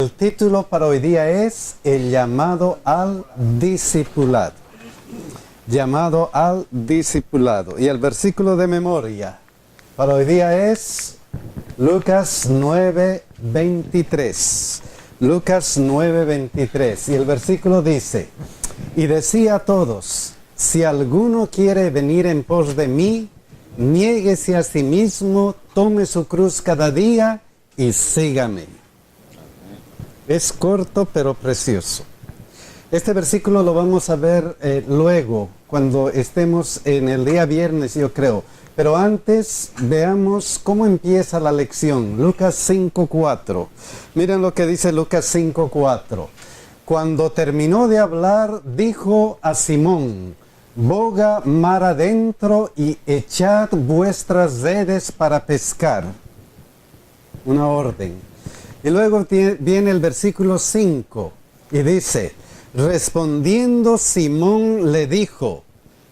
El título para hoy día es El llamado al discipulado. Llamado al discipulado. Y el versículo de memoria para hoy día es Lucas 9:23. Lucas 9:23. Y el versículo dice: y decía a todos: si alguno quiere venir en pos de mí, niéguese a sí mismo, tome su cruz cada día y sígame. Es corto pero precioso. Este versículo lo vamos a ver luego, cuando estemos en el día viernes, yo creo. Pero antes veamos cómo empieza la lección. Lucas 5:4. Miren lo que dice Lucas 5:4. Cuando terminó de hablar, dijo a Simón: boga mar adentro y echad vuestras redes para pescar. Una orden. Y luego viene el versículo 5 y dice: respondiendo Simón le dijo: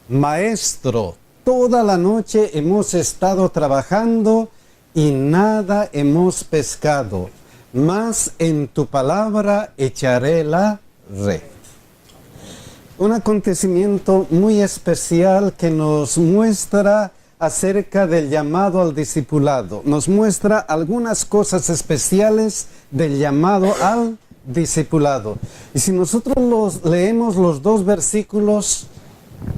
Maestro, toda la noche hemos estado trabajando y nada hemos pescado, mas en tu palabra echaré la red. Un acontecimiento muy especial que nos muestra acerca del llamado al discipulado. Nos muestra algunas cosas especiales del llamado al discipulado. Y si nosotros leemos los dos versículos,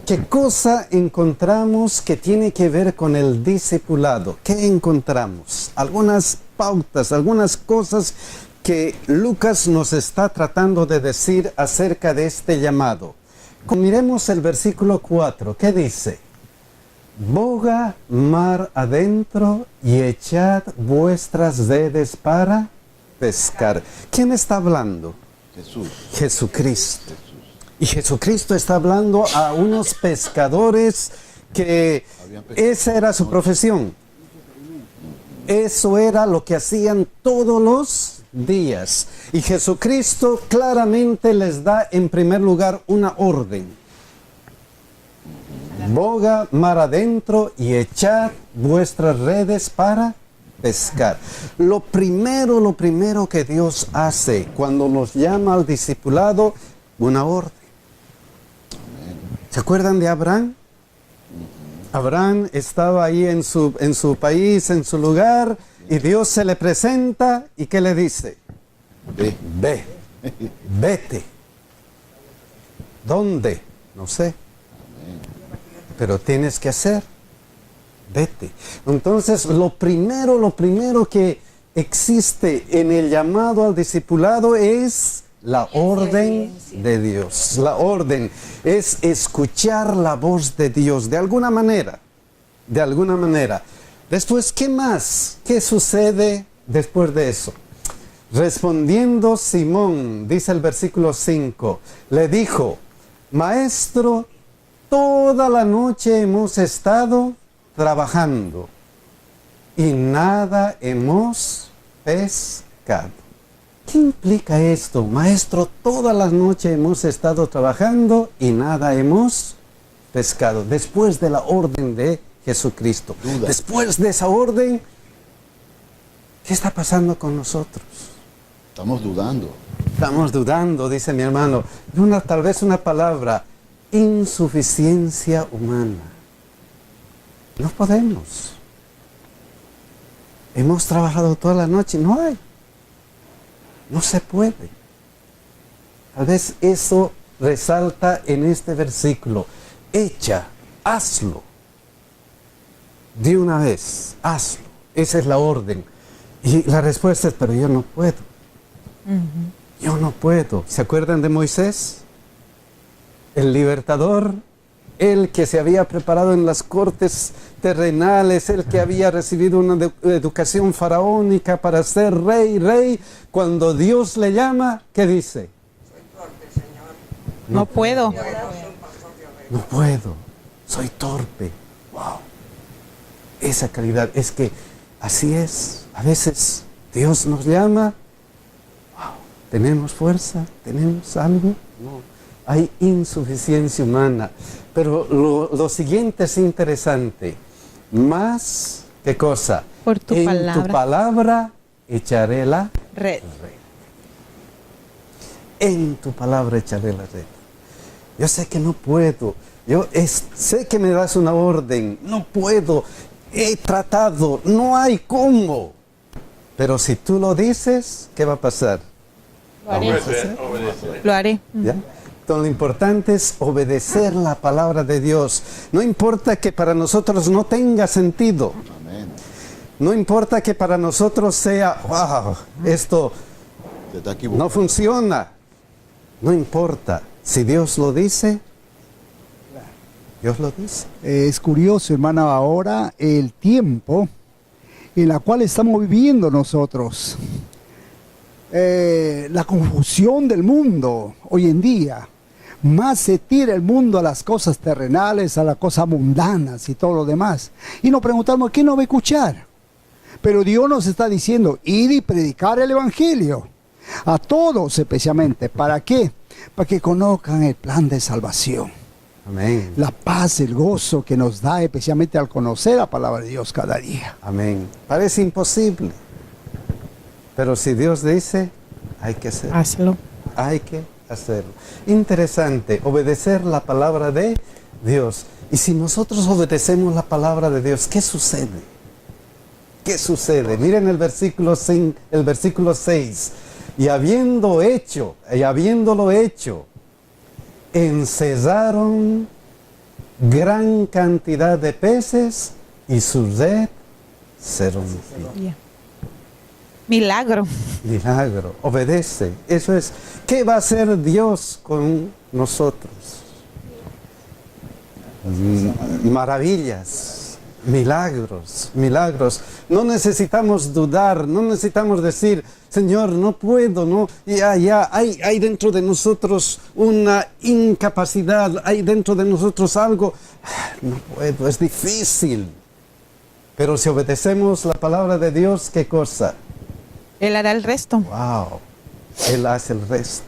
¿qué cosa encontramos que tiene que ver con el discipulado? ¿Qué encontramos? Algunas pautas, algunas cosas que Lucas nos está tratando de decir acerca de este llamado. Miremos el versículo 4. ¿Qué dice? Boga mar adentro y echad vuestras redes para pescar. ¿Quién está hablando? Jesús. Jesucristo. Y Jesucristo está hablando a unos pescadores que esa era su profesión. Eso era lo que hacían todos los días. Y Jesucristo claramente les da en primer lugar una orden. Boga mar adentro y echad vuestras redes para pescar. Lo primero que Dios hace cuando nos llama al discipulado, una orden. ¿Se acuerdan de Abraham? Abraham estaba ahí en su país, en su lugar, y Dios se le presenta y ¿qué le dice? Vete. ¿Dónde? No sé. Pero tienes que hacer. Vete. Entonces, lo primero que existe en el llamado al discipulado es la orden de Dios. La orden es escuchar la voz de Dios de alguna manera. De alguna manera. Después, ¿qué más? ¿Qué sucede después de eso? Respondiendo Simón, dice el versículo 5, le dijo: Maestro, toda la noche hemos estado trabajando y nada hemos pescado. ¿Qué implica esto? Maestro, toda la noche hemos estado trabajando y nada hemos pescado. Después de la orden de Jesucristo. Después de esa orden, ¿qué está pasando con nosotros? Estamos dudando. Estamos dudando, dice mi hermano. Tal vez una palabra: insuficiencia humana. No podemos. Hemos trabajado toda la noche, no hay. No se puede. Tal vez eso resalta en este versículo. Echa, hazlo. De una vez, hazlo. Esa es la orden. Y la respuesta es: pero yo no puedo. Yo no puedo. ¿Se acuerdan de Moisés? El libertador, el que se había preparado en las cortes terrenales, el que había recibido una educación faraónica para ser rey, cuando Dios le llama, ¿qué dice? Soy torpe, Señor. No puedo. No puedo, soy torpe. Wow. Esa calidad, es que así es. A veces Dios nos llama. Wow. ¿Tenemos fuerza? ¿Tenemos algo? No. Hay insuficiencia humana. Pero lo siguiente es interesante. Más, ¿qué cosa? Por tu en palabra. tu palabra echaré la Red. en tu palabra echaré la red. Yo sé que no puedo, sé que me das una orden, no puedo, he tratado, no hay cómo. Pero si tú lo dices, ¿qué va a pasar? Lo haré. ¿Vamos a hacer? Lo haré. ¿Ya? Entonces lo importante es obedecer la palabra de Dios. No importa que para nosotros no tenga sentido. Amén. No importa que para nosotros sea, wow, esto Te está equivocado. no funciona. No importa. Si Dios lo dice, Dios lo dice. Es curioso, hermana, ahora el tiempo en el cual estamos viviendo nosotros. La confusión del mundo hoy en día. Más se tira el mundo a las cosas terrenales, a las cosas mundanas y todo lo demás. Y nos preguntamos, ¿qué nos va a escuchar? Pero Dios nos está diciendo, ir y predicar el Evangelio. A todos especialmente. ¿Para qué? Para que conozcan el plan de salvación. Amén. La paz, el gozo que nos da especialmente al conocer la palabra de Dios cada día. Amén. Parece imposible. Pero si Dios dice, hay que hacerlo. Hazlo. Hay que hacerlo. Interesante, obedecer la palabra de Dios. Y si nosotros obedecemos la palabra de Dios, ¿qué sucede? ¿Qué sucede? Miren el versículo 6. Y habiéndolo hecho, encesaron gran cantidad de peces y su red se rompió. Yeah. Milagro. Milagro, obedece. Eso es. ¿Qué va a hacer Dios con nosotros? Maravillas, milagros. No necesitamos dudar, no necesitamos decir, Señor, no puedo, no. Ya, hay dentro de nosotros una incapacidad, hay dentro de nosotros algo. No puedo, es difícil. Pero si obedecemos la palabra de Dios, ¿qué cosa? Él hará el resto. Wow, Él hace el resto.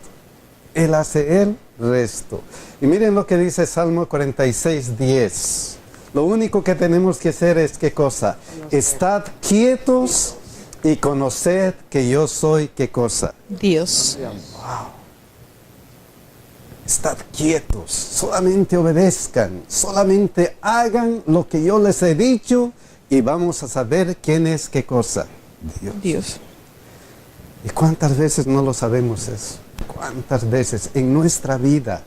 Él hace el resto. Y miren lo que dice Salmo 46:10. Lo único que tenemos que hacer es ¿qué cosa? Estad quietos y conoced que yo soy ¿qué cosa? Dios. Estad quietos, solamente obedezcan, solamente hagan lo que yo les he dicho y vamos a saber quién es qué cosa. Dios. ¿Y cuántas veces no lo sabemos eso? ¿Cuántas veces en nuestra vida,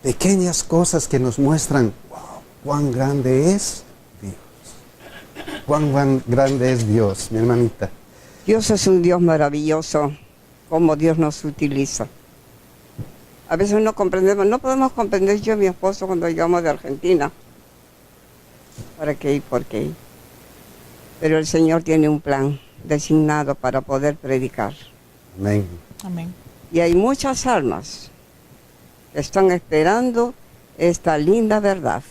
pequeñas cosas que nos muestran, wow, cuán grande es Dios? Cuán grande es Dios, mi hermanita. Dios es un Dios maravilloso, como Dios nos utiliza. A veces no comprendemos, no podemos comprender yo y mi esposo cuando llegamos de Argentina. ¿Para qué y por qué? Pero el Señor tiene un plan designado para poder predicar. Amén. Amén. Y hay muchas almas que están esperando esta linda verdad.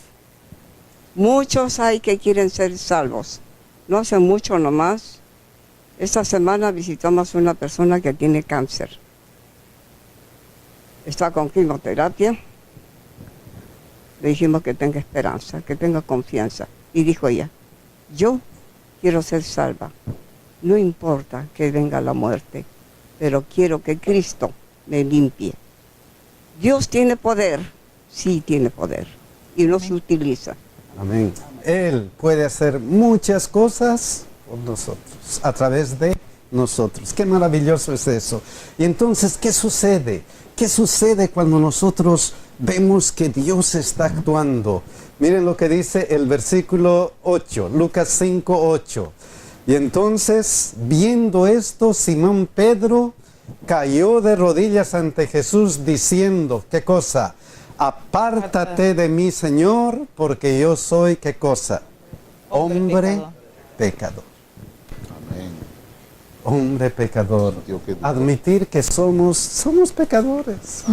Muchos hay que quieren ser salvos. No hace mucho nomás, esta semana visitamos a una persona que tiene cáncer. Está con quimioterapia. Le dijimos que tenga esperanza, que tenga confianza. Y dijo ella, yo quiero ser salva. No importa que venga la muerte, pero quiero que Cristo me limpie. Dios tiene poder, sí tiene poder, y nos utiliza. Amén. Él puede hacer muchas cosas por nosotros, a través de nosotros. Qué maravilloso es eso. Y entonces, ¿qué sucede? ¿Qué sucede cuando nosotros vemos que Dios está actuando? Miren lo que dice el versículo 8, Lucas 5:8. Y entonces, viendo esto, Simón Pedro cayó de rodillas ante Jesús diciendo, ¿qué cosa? Apártate de mí, Señor, porque yo soy, ¿qué cosa? Hombre pecador. Amén. Hombre pecador. Sintió que- Admitir que somos pecadores.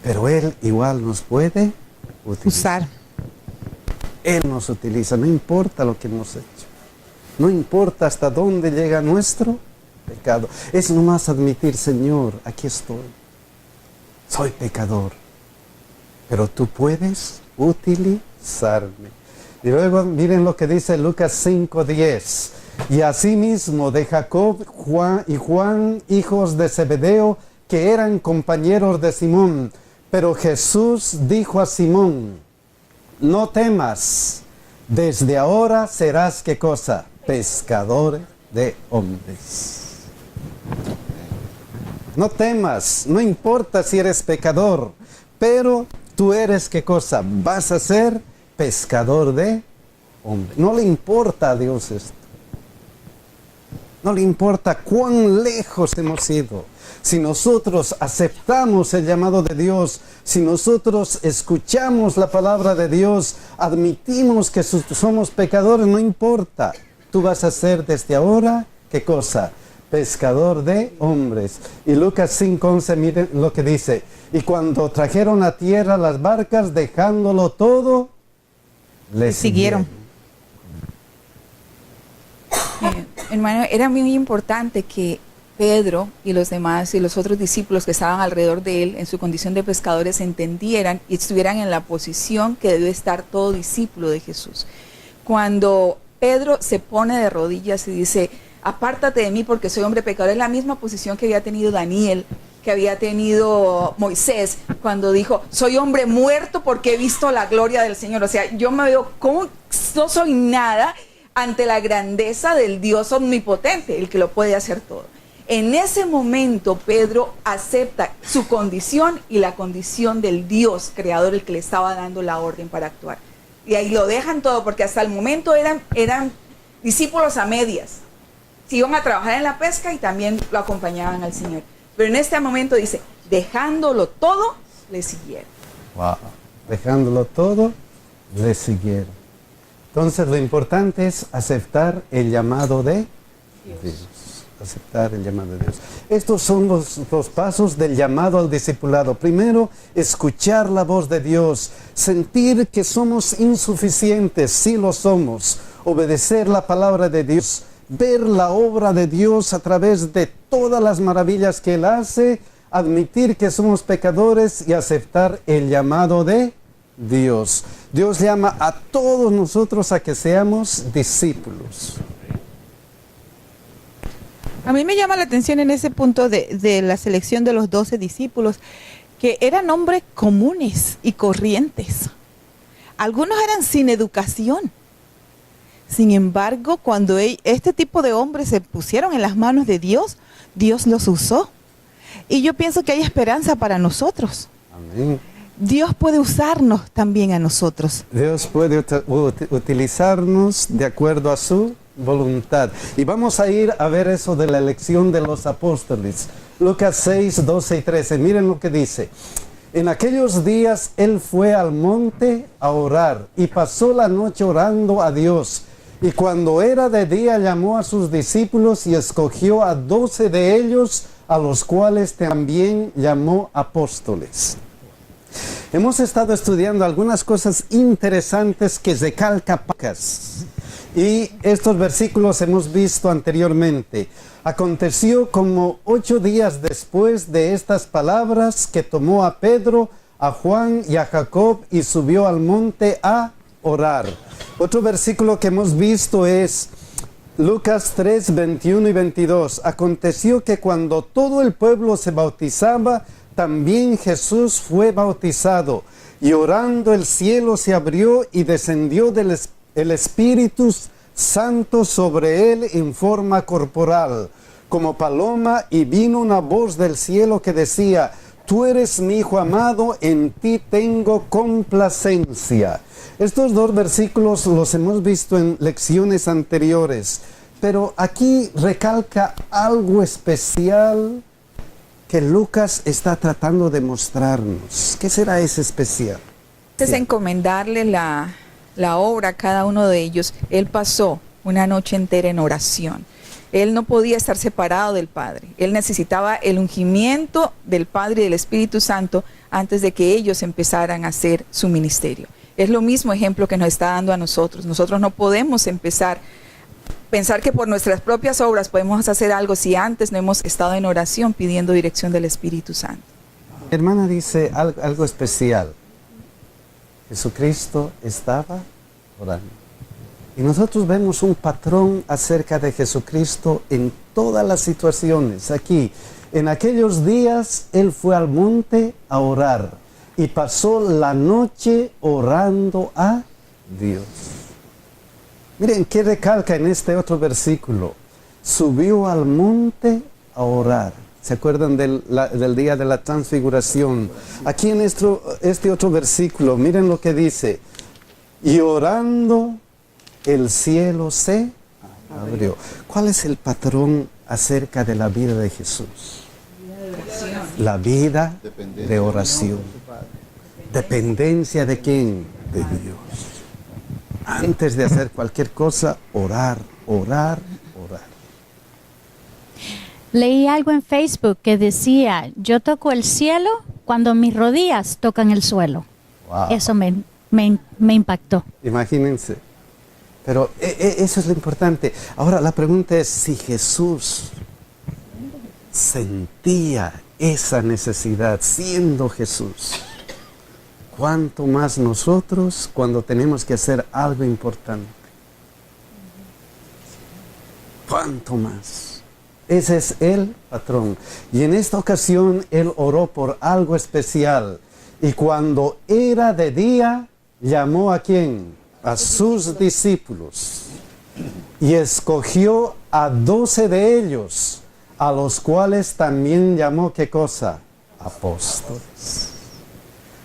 Pero Él igual nos puede utilizar. Usar. Él nos utiliza, no importa lo que hemos hecho. No importa hasta dónde llega nuestro pecado. Es nomás admitir, Señor, aquí estoy. Soy pecador. Pero tú puedes utilizarme. Y luego miren lo que dice Lucas 5:10. y asimismo de Jacob y Juan, hijos de Zebedeo, que eran compañeros de Simón. Pero Jesús dijo a Simón: no temas, desde ahora serás, ¿qué cosa? Pescador de hombres. No temas, no importa si eres pecador, pero tú eres, ¿qué cosa? Vas a ser pescador de hombres. No le importa a Dios esto. No le importa cuán lejos hemos ido. Si nosotros aceptamos el llamado de Dios, si nosotros escuchamos la palabra de Dios, admitimos que somos pecadores, no importa. Tú vas a ser desde ahora, ¿qué cosa? Pescador de hombres. Y Lucas 5:11, miren lo que dice. Y cuando trajeron a tierra las barcas, dejándolo todo, le siguieron. Hermano, era muy importante que Pedro y los demás y los otros discípulos que estaban alrededor de él en su condición de pescadores entendieran y estuvieran en la posición que debe estar todo discípulo de Jesús. Cuando Pedro se pone de rodillas y dice: apártate de mí porque soy hombre pecador, es la misma posición que había tenido Daniel, que había tenido Moisés, cuando dijo: soy hombre muerto porque he visto la gloria del Señor. O sea, yo me veo como no soy nada ante la grandeza del Dios omnipotente, el que lo puede hacer todo. En ese momento Pedro acepta su condición y la condición del Dios creador, el que le estaba dando la orden para actuar. Y ahí lo dejan todo, porque hasta el momento eran discípulos a medias. Se iban a trabajar en la pesca y también lo acompañaban al Señor. Pero en este momento dice: dejándolo todo, le siguieron. Wow. Dejándolo todo, le siguieron. Entonces lo importante es aceptar el llamado de Dios. Aceptar el llamado de Dios. Estos son los pasos del llamado al discipulado. Primero, escuchar la voz de Dios, sentir que somos insuficientes, sí lo somos, obedecer la palabra de Dios, ver la obra de Dios a través de todas las maravillas que Él hace, admitir que somos pecadores y aceptar el llamado de Dios. Dios llama a todos nosotros a que seamos discípulos. A mí me llama la atención en ese punto de la selección de los 12 discípulos, que eran hombres comunes y corrientes. Algunos eran sin educación. Sin embargo, cuando este tipo de hombres se pusieron en las manos de Dios, Dios los usó. Y yo pienso que hay esperanza para nosotros. Amén. Dios puede usarnos también a nosotros. Dios puede utilizarnos de acuerdo a su voluntad. Y vamos a ir a ver eso de la elección de los apóstoles. Lucas 6, 12 y 13. Miren lo que dice. En aquellos días Él fue al monte a orar y pasó la noche orando a Dios. Y cuando era de día llamó a sus discípulos y escogió a 12 de ellos, a los cuales también llamó apóstoles. Hemos estado estudiando algunas cosas interesantes que recalca Pacas. Y estos versículos hemos visto anteriormente. Aconteció como 8 días después de estas palabras que tomó a Pedro, a Juan y a Jacob y subió al monte a orar. Otro versículo que hemos visto es Lucas 3, 21 y 22. Aconteció que cuando todo el pueblo se bautizaba, también Jesús fue bautizado. Y orando el cielo se abrió y descendió el Espíritu Santo sobre él en forma corporal, como paloma, y vino una voz del cielo que decía: tú eres mi Hijo amado, en ti tengo complacencia. Estos dos versículos los hemos visto en lecciones anteriores, pero aquí recalca algo especial que Lucas está tratando de mostrarnos. ¿Qué será ese especial? Es encomendarle la obra a cada uno de ellos. Él pasó una noche entera en oración. Él no podía estar separado del Padre. Él necesitaba el ungimiento del Padre y del Espíritu Santo antes de que ellos empezaran a hacer su ministerio. Es lo mismo ejemplo que nos está dando a nosotros. Nosotros no podemos pensar que por nuestras propias obras podemos hacer algo si antes no hemos estado en oración pidiendo dirección del Espíritu Santo. Mi hermana dice algo especial. Jesucristo estaba orando. Y nosotros vemos un patrón acerca de Jesucristo en todas las situaciones. Aquí, en aquellos días, Él fue al monte a orar y pasó la noche orando a Dios. Miren qué recalca en este otro versículo. Subió al monte a orar. ¿Se acuerdan del día de la transfiguración? Aquí en este otro versículo, miren lo que dice. Y orando, el cielo se abrió. ¿Cuál es el patrón acerca de la vida de Jesús? La vida de oración. ¿Dependencia de quién? De Dios. Antes de hacer cualquier cosa, orar, orar, orar. Leí algo en Facebook que decía, yo toco el cielo cuando mis rodillas tocan el suelo. Wow. Eso me impactó. Imagínense. Pero eso es lo importante. Ahora la pregunta es si Jesús sentía esa necesidad siendo Jesús. ¿Cuánto más nosotros cuando tenemos que hacer algo importante? ¿Cuánto más? Ese es el patrón. Y en esta ocasión Él oró por algo especial. Y cuando era de día, llamó ¿a quién? A sus discípulos. Y escogió a 12 de ellos, a los cuales también llamó, ¿qué cosa? Apóstoles.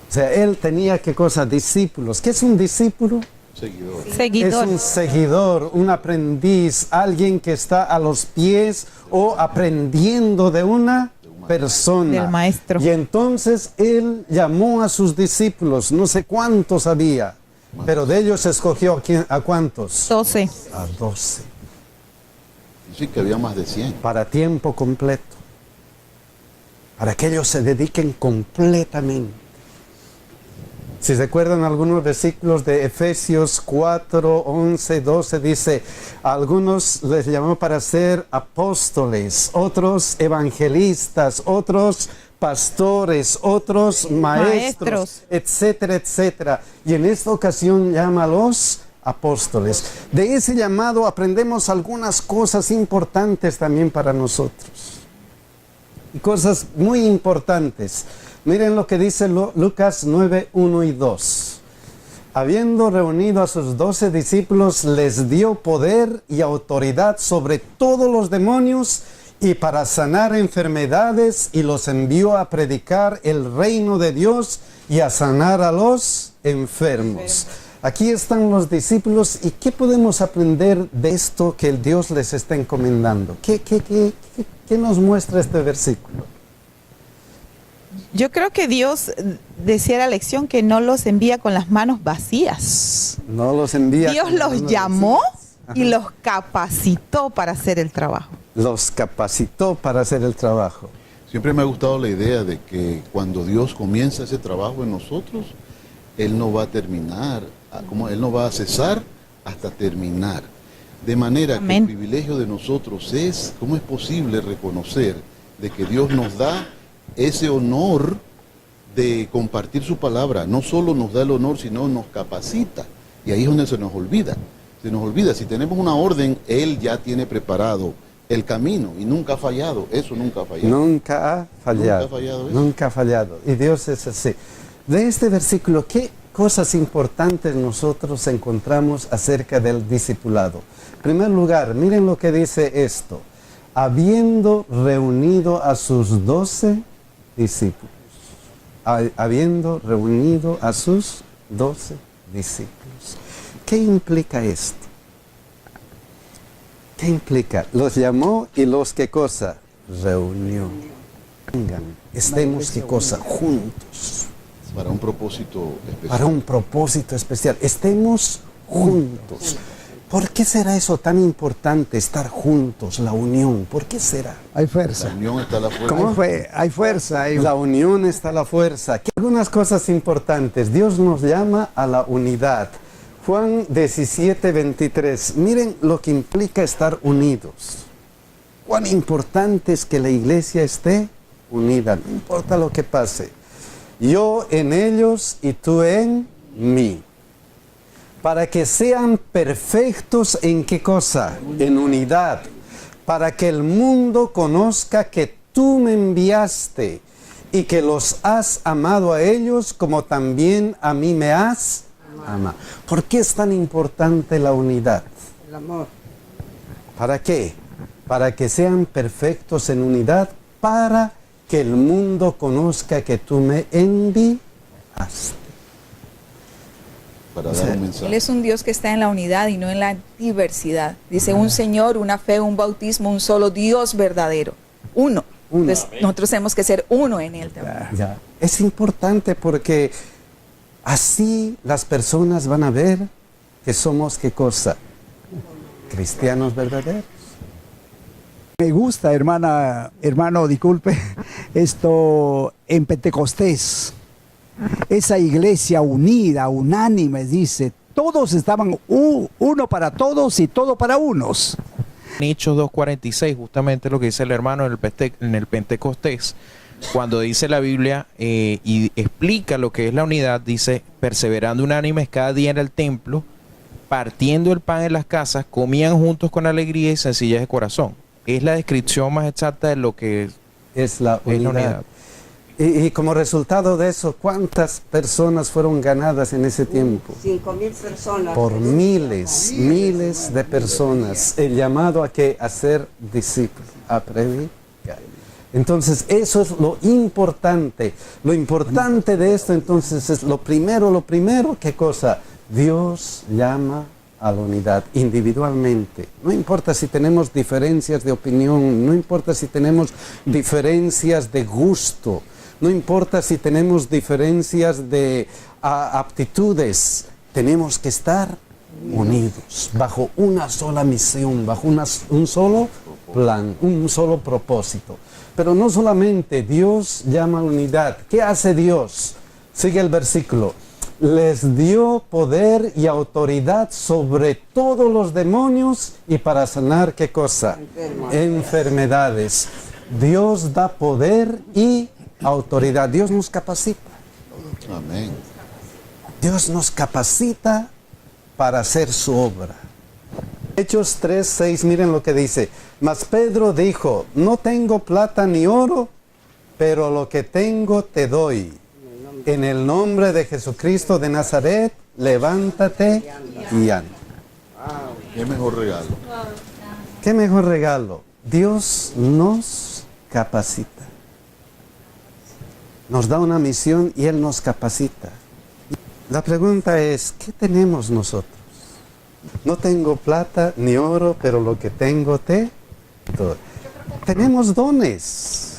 O sea, Él tenía, ¿qué cosa? Discípulos. ¿Qué es un discípulo? Seguidor. Es un seguidor, un aprendiz, alguien que está a los pies o aprendiendo de una persona. Del maestro. Y entonces Él llamó a sus discípulos, no sé cuántos había, pero de ellos escogió ¿a cuántos? 12. A 12. Sí, que había más de 100. Para tiempo completo. Para que ellos se dediquen completamente. Si recuerdan algunos versículos de Efesios 4, 11, 12, dice, a algunos les llamó para ser apóstoles, otros evangelistas, otros pastores, otros maestros, etcétera, etcétera. Y en esta ocasión llama a los apóstoles. De ese llamado aprendemos algunas cosas importantes también para nosotros. Y cosas muy importantes. Miren lo que dice Lucas 9, 1 y 2. Habiendo reunido a sus 12 discípulos, les dio poder y autoridad sobre todos los demonios y para sanar enfermedades, y los envió a predicar el reino de Dios y a sanar a los enfermos. Aquí están los discípulos, y ¿qué podemos aprender de esto que el Dios les está encomendando? ¿Qué nos muestra este versículo? Yo creo que Dios decía la lección que no los envía con las manos vacías. No los envía. Dios los llamó y los capacitó para hacer el trabajo. Los capacitó para hacer el trabajo. Siempre me ha gustado la idea de que cuando Dios comienza ese trabajo en nosotros, Él no va a terminar, Él no va a cesar hasta terminar. De manera Amén. que el privilegio de nosotros es, ¿cómo es posible reconocer de que Dios nos da ese honor de compartir su palabra? No solo nos da el honor, sino nos capacita. Y ahí es donde se nos olvida. Se nos olvida, si tenemos una orden, Él ya tiene preparado el camino y nunca ha fallado. Eso nunca ha fallado. Nunca ha fallado. Nunca ha fallado eso. Nunca ha fallado. Y Dios es así. De este versículo, ¿qué cosas importantes nosotros encontramos acerca del discipulado? En primer lugar, miren lo que dice esto. Habiendo reunido a sus 12 discípulos. Habiendo reunido a sus 12 discípulos. ¿Qué implica esto? ¿Qué implica? Los llamó y los, ¿qué cosa? Reunió. Vengan, estemos, ¿qué cosa? Juntos. Para un propósito especial. Para un propósito especial. Estemos juntos. ¿Por qué será eso tan importante, estar juntos, la unión? ¿Por qué será? Hay fuerza. La unión está la fuerza. ¿Cómo? Hay fuerza. La unión está la fuerza. Algunas cosas importantes. Dios nos llama a la unidad. Juan 17, 23. Miren lo que implica estar unidos. Cuán importante es que la iglesia esté unida. No importa lo que pase. Yo en ellos y tú en mí. para que sean perfectos en qué cosa, en unidad, para que el mundo conozca que tú me enviaste y que los has amado a ellos como también a mí me has amado. ¿Por qué es tan importante la unidad? El amor. ¿Para qué? Para que sean perfectos en unidad, para que el mundo conozca que tú me enviaste. Para dar un mensaje. Él es un Dios que está en la unidad y no en la diversidad. Dice un Señor, una fe, un bautismo, un solo Dios verdadero. Uno. Entonces, nosotros tenemos que ser uno en Él también. Ya. Es importante porque así las personas van a ver que somos, ¿qué cosa? Cristianos verdaderos. Me gusta, hermano, disculpe, esto en Pentecostés, esa iglesia unida, unánime, dice, todos estaban uno para todos y todo para unos. En Hechos 2:46, justamente lo que dice el hermano en el Pentecostés, cuando dice la Biblia y explica lo que es la unidad, dice, perseverando unánimes cada día en el templo, partiendo el pan en las casas, comían juntos con alegría y sencillez de corazón. Es la descripción más exacta de lo que Es la unidad. Y como resultado de eso, ¿cuántas personas fueron ganadas en ese tiempo? 5.000 personas. Por miles de personas. El llamado a que a ser discípulos, a predicar. Entonces, eso es lo importante. Lo importante de esto, entonces, es lo primero, ¿qué cosa? Dios llama a la unidad individualmente. No importa si tenemos diferencias de opinión, no importa si tenemos diferencias de gusto, no importa si tenemos diferencias de aptitudes, tenemos que estar unidos, bajo una sola misión, bajo un solo plan, un solo propósito. Pero no solamente Dios llama a la unidad. ¿Qué hace Dios? Sigue el versículo. Les dio poder y autoridad sobre todos los demonios y para sanar, ¿qué cosa? Enfermedades. Dios da poder y autoridad. Dios nos capacita. Amén. Dios nos capacita para hacer su obra. Hechos 3:6, miren lo que dice. Mas Pedro dijo, no tengo plata ni oro, pero lo que tengo te doy. En el nombre de Jesucristo de Nazaret, levántate y anda. Qué mejor regalo. ¿Qué mejor regalo? Dios nos capacita. Nos da una misión y Él nos capacita. La pregunta es, ¿qué tenemos nosotros? No tengo plata ni oro, pero lo que tengo te doy. Tenemos dones.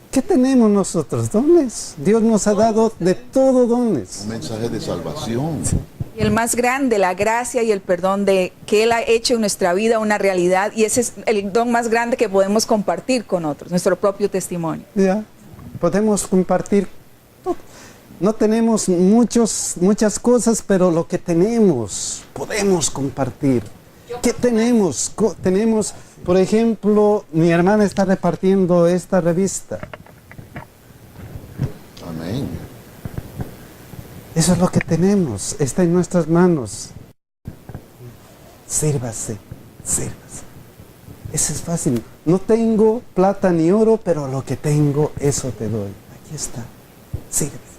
¿Qué tenemos nosotros? Dones. Dios nos ha dado de todo dones. Un mensaje de salvación. Y el más grande, la gracia y el perdón de que Él ha hecho en nuestra vida una realidad, y ese es el don más grande que podemos compartir con otros, nuestro propio testimonio. Ya, podemos compartir. No tenemos muchas cosas, pero lo que tenemos, podemos compartir. ¿Qué tenemos? Tenemos, por ejemplo, mi hermana está repartiendo esta revista. Amén. Eso es lo que tenemos, está en nuestras manos. Sírvase. Eso es fácil. No tengo plata ni oro, pero lo que tengo, eso te doy. Aquí está. Sírvase.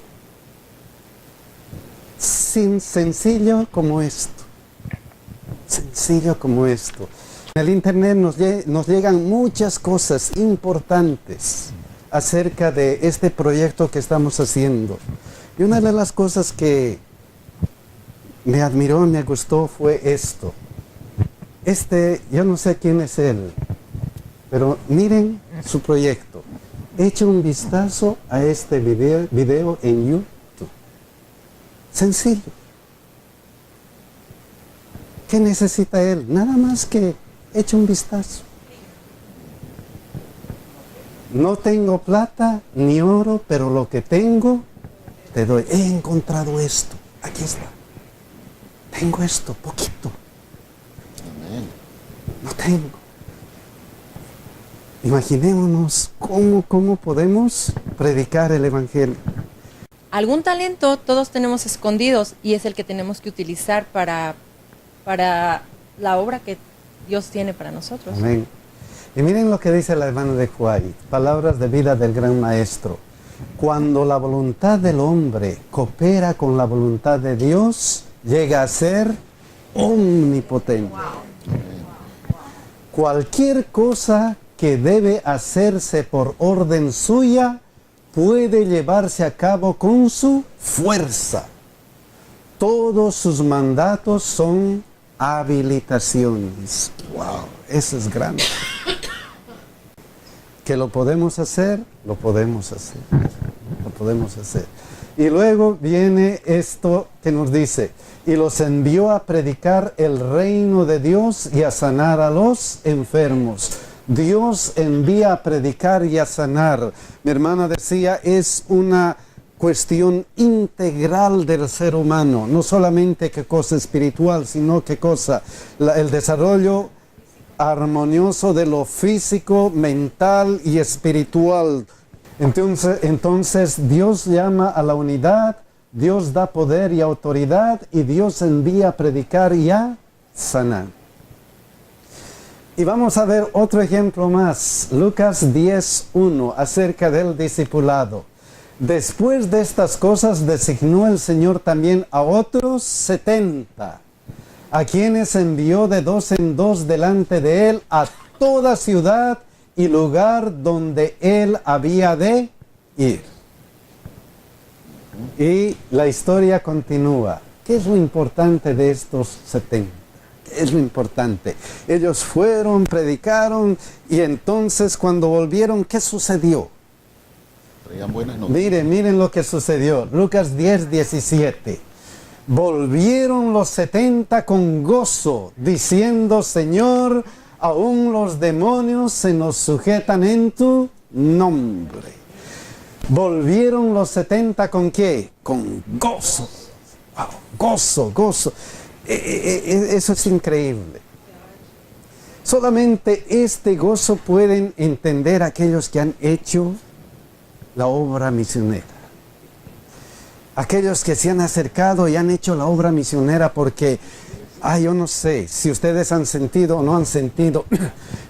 Sencillo como esto. Sencillo como esto. En el internet nos llegan muchas cosas importantes acerca de este proyecto que estamos haciendo. Y una de las cosas que me admiró, me gustó fue esto. Yo no sé quién es él, pero miren su proyecto. Echen un vistazo a este video en YouTube. Sencillo. ¿Qué necesita él? Nada más que eche un vistazo. No tengo plata ni oro, pero lo que tengo te doy. He encontrado esto. Aquí está. Tengo esto, poquito. Amén. No tengo. Imaginémonos cómo podemos predicar el Evangelio. algún talento todos tenemos escondidos y es el que tenemos que utilizar para la obra que Dios tiene para nosotros. Amén. Y miren lo que dice la hermana de White, palabras de vida del gran maestro. Cuando la voluntad del hombre coopera con la voluntad de Dios, llega a ser omnipotente. Cualquier cosa que debe hacerse por orden suya puede llevarse a cabo con su fuerza. Todos sus mandatos son habilitaciones. Wow, eso es grande. Que lo podemos hacer, lo podemos hacer. Lo podemos hacer. Y luego viene esto que nos dice, y los envió a predicar el reino de Dios y a sanar a los enfermos. Dios envía a predicar y a sanar. Mi hermana decía, es una cuestión integral del ser humano, no solamente qué cosa espiritual, sino qué cosa, el desarrollo armonioso de lo físico, mental y espiritual. Entonces Dios llama a la unidad, Dios da poder y autoridad y Dios envía a predicar y a sanar. Y vamos a ver otro ejemplo más, Lucas 10:1, acerca del discipulado. Después de estas cosas designó el Señor también a otros 70, a quienes envió de 2 en 2 delante de él a toda ciudad y lugar donde él había de ir. Y la historia continúa. ¿Qué es lo importante de estos 70? ¿Qué es lo importante? Ellos fueron, predicaron y entonces cuando volvieron, ¿qué sucedió? Traigan buenas noticias. Miren lo que sucedió. Lucas 10:17. Volvieron los 70 con gozo, diciendo, Señor, aún los demonios se nos sujetan en tu nombre. Volvieron los 70 ¿con qué? Con gozo. Wow, gozo. Eso es increíble. Solamente este gozo pueden entender aquellos que han hecho la obra misionera. Aquellos que se han acercado y han hecho la obra misionera porque, yo no sé si ustedes han sentido o no han sentido,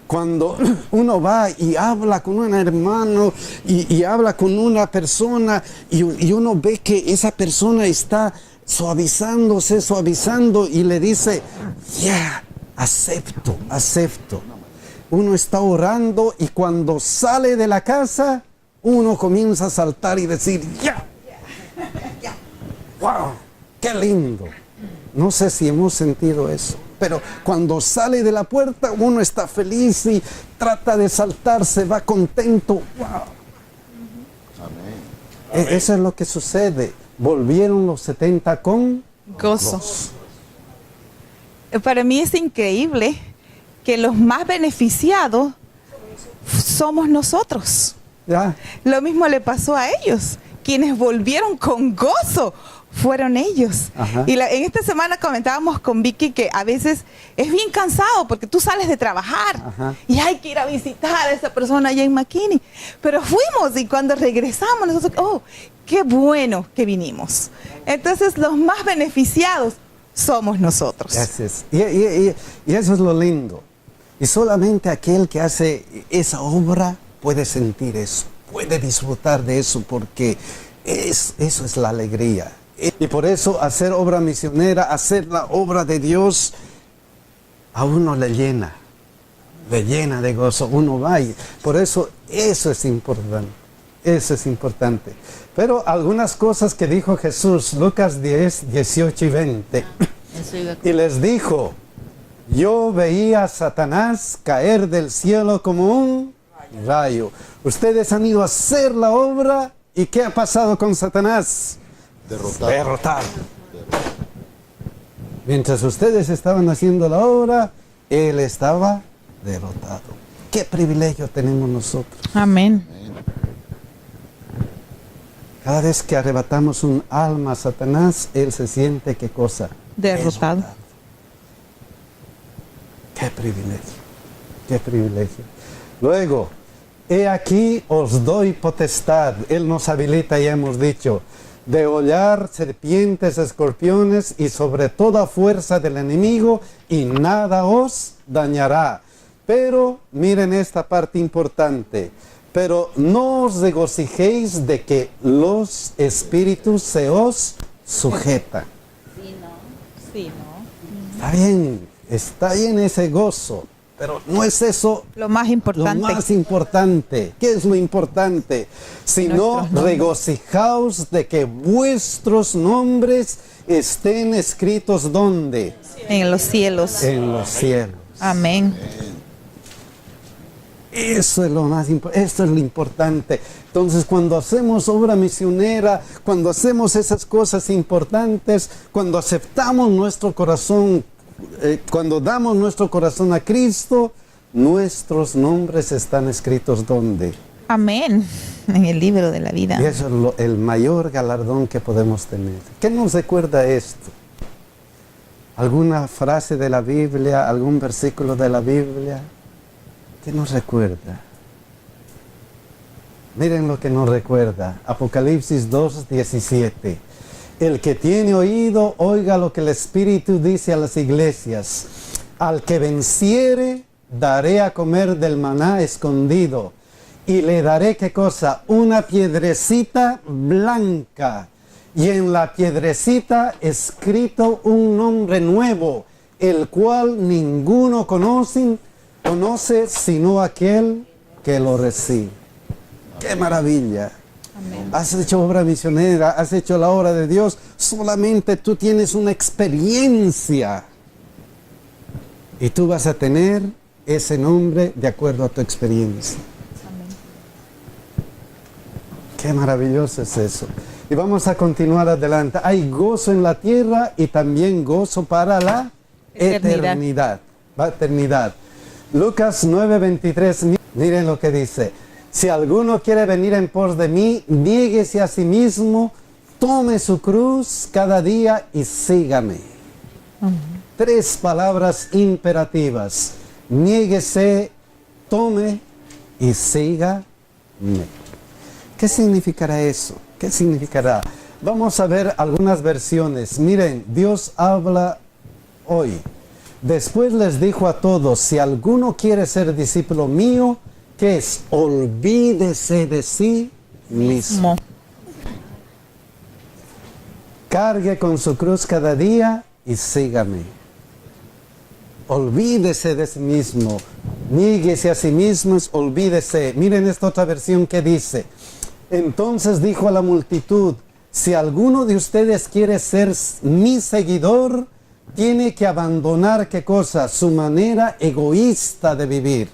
cuando uno va y habla con un hermano y habla con una persona y uno ve que esa persona está suavizando y le dice, acepto. Uno está orando y cuando sale de la casa, uno comienza a saltar y decir, ¡wow! ¡Qué lindo! No sé si hemos sentido eso, pero cuando sale de la puerta uno está feliz y trata de saltar, se va contento. ¡Wow! Amén. Eso es lo que sucede. Volvieron los 70 con gozo. Para mí es increíble que los más beneficiados somos nosotros. ¿Ya? Lo mismo le pasó a ellos. Quienes volvieron con gozo fueron ellos. Ajá. Y en esta semana comentábamos con Vicky que a veces es bien cansado porque tú sales de trabajar. Ajá. Y hay que ir a visitar a esa persona allá en McKinney. Pero fuimos y cuando regresamos nosotros, qué bueno que vinimos. Entonces los más beneficiados somos nosotros. Gracias. Y eso es lo lindo. Y solamente aquel que hace esa obra puede sentir eso, puede disfrutar de eso, porque eso es la alegría. Y por eso hacer obra misionera, hacer la obra de Dios, a uno le llena de gozo, uno va y por eso es importante. Pero algunas cosas que dijo Jesús, Lucas 10, 18 y 20, y les dijo, yo veía a Satanás caer del cielo como un rayo. Ustedes han ido a hacer la obra y ¿qué ha pasado con Satanás? Derrotado. Mientras ustedes estaban haciendo la obra, él estaba derrotado. ¿Qué privilegio tenemos nosotros? Amén. Cada vez que arrebatamos un alma a Satanás, él se siente, ¿qué cosa? Derrotado. Qué privilegio. Luego, he aquí os doy potestad. Él nos habilita, ya hemos dicho, degollar serpientes, escorpiones y sobre toda fuerza del enemigo, y nada os dañará. Pero miren esta parte importante. Pero no os regocijéis de que los espíritus se os sujetan. Sí, ¿no? Está bien ese gozo, pero no es eso Lo más lo importante. más importante. ¿Qué es lo importante? Sino Nuestros nombres. regocijaos de que vuestros nombres estén escritos ¿dónde? En los cielos. En los cielos. Amén. Eso es lo más importante, esto es lo importante. Entonces, cuando hacemos obra misionera, cuando hacemos esas cosas importantes, cuando aceptamos nuestro corazón, cuando damos nuestro corazón a Cristo, nuestros nombres están escritos ¿dónde? Amén. En el libro de la vida. Y eso es el mayor galardón que podemos tener. ¿Qué nos recuerda esto? ¿Alguna frase de la Biblia, algún versículo de la Biblia? ¿Qué nos recuerda? Miren lo que nos recuerda. Apocalipsis 2:17. El que tiene oído, oiga lo que el Espíritu dice a las iglesias. Al que venciere, daré a comer del maná escondido. Y le daré, ¿qué cosa? Una piedrecita blanca. Y en la piedrecita escrito un nombre nuevo, el cual ninguno conoce sino aquel que lo recibe. ¡Qué maravilla! Amén. Has hecho obra misionera, has hecho la obra de Dios, solamente tú tienes una experiencia. Y tú vas a tener ese nombre de acuerdo a tu experiencia. Qué maravilloso es eso. Y vamos a continuar adelante. Hay gozo en la tierra y también gozo para la eternidad. Eternidad. Lucas 9:23, miren lo que dice. Si alguno quiere venir en pos de mí, niéguese a sí mismo, tome su cruz cada día y sígame. Tres palabras imperativas. Niéguese, tome y sígame. ¿Qué significará eso? ¿Qué significará? Vamos a ver algunas versiones. Miren, Dios habla hoy. Después les dijo a todos, si alguno quiere ser discípulo mío, ¿qué es? Olvídese de sí mismo. Cargue con su cruz cada día y sígame. Olvídese de sí mismo. Níguese a sí mismo, olvídese. Miren esta otra versión que dice. Entonces dijo a la multitud, si alguno de ustedes quiere ser mi seguidor, tiene que abandonar, ¿qué cosa? Su manera egoísta de vivir.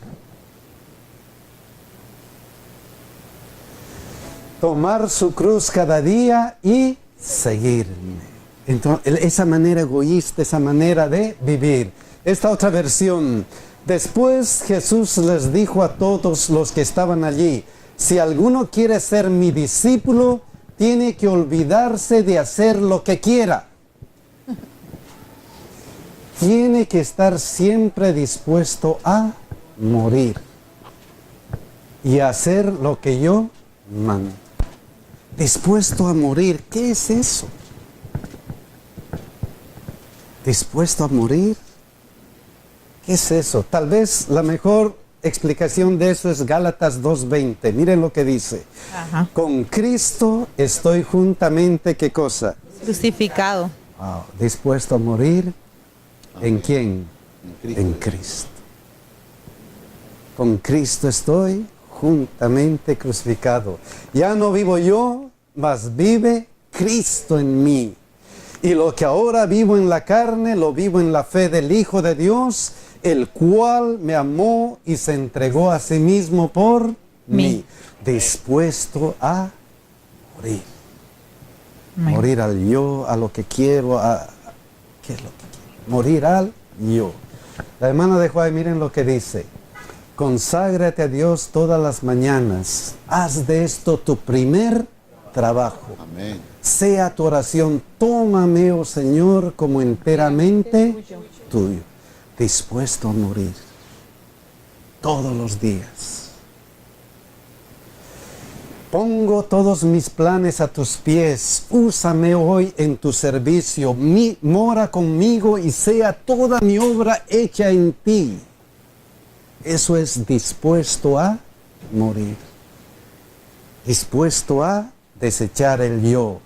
Tomar su cruz cada día y seguirme. Entonces, esa manera egoísta, esa manera de vivir. Esta otra versión. Después Jesús les dijo a todos los que estaban allí, si alguno quiere ser mi discípulo, tiene que olvidarse de hacer lo que quiera. Tiene que estar siempre dispuesto a morir y a hacer lo que yo mando. Dispuesto a morir, ¿qué es eso? ¿Dispuesto a morir? ¿Qué es eso? Tal vez la mejor explicación de eso es Gálatas 2:20. Miren lo que dice. Ajá. Con Cristo estoy juntamente, ¿qué cosa? Crucificado. Wow, dispuesto a morir. ¿En quién? Cristo. En Cristo. Con Cristo estoy juntamente crucificado. Ya no vivo yo, mas vive Cristo en mí. Y lo que ahora vivo en la carne, lo vivo en la fe del Hijo de Dios, el cual me amó y se entregó a sí mismo por mí. Dispuesto a morir. Amén. Morir al yo, a lo que quiero, ¿qué es lo que quiero? Morir al yo. La hermana de Juan, miren lo que dice. Conságrate a Dios todas las mañanas. Haz de esto tu primer trabajo. Amén. Sea tu oración, tómame, oh Señor, como enteramente tuyo. Dispuesto a morir. Todos los días. Pongo todos mis planes a tus pies, úsame hoy en tu servicio, mora conmigo y sea toda mi obra hecha en ti. Eso es dispuesto a morir, dispuesto a desechar el yo.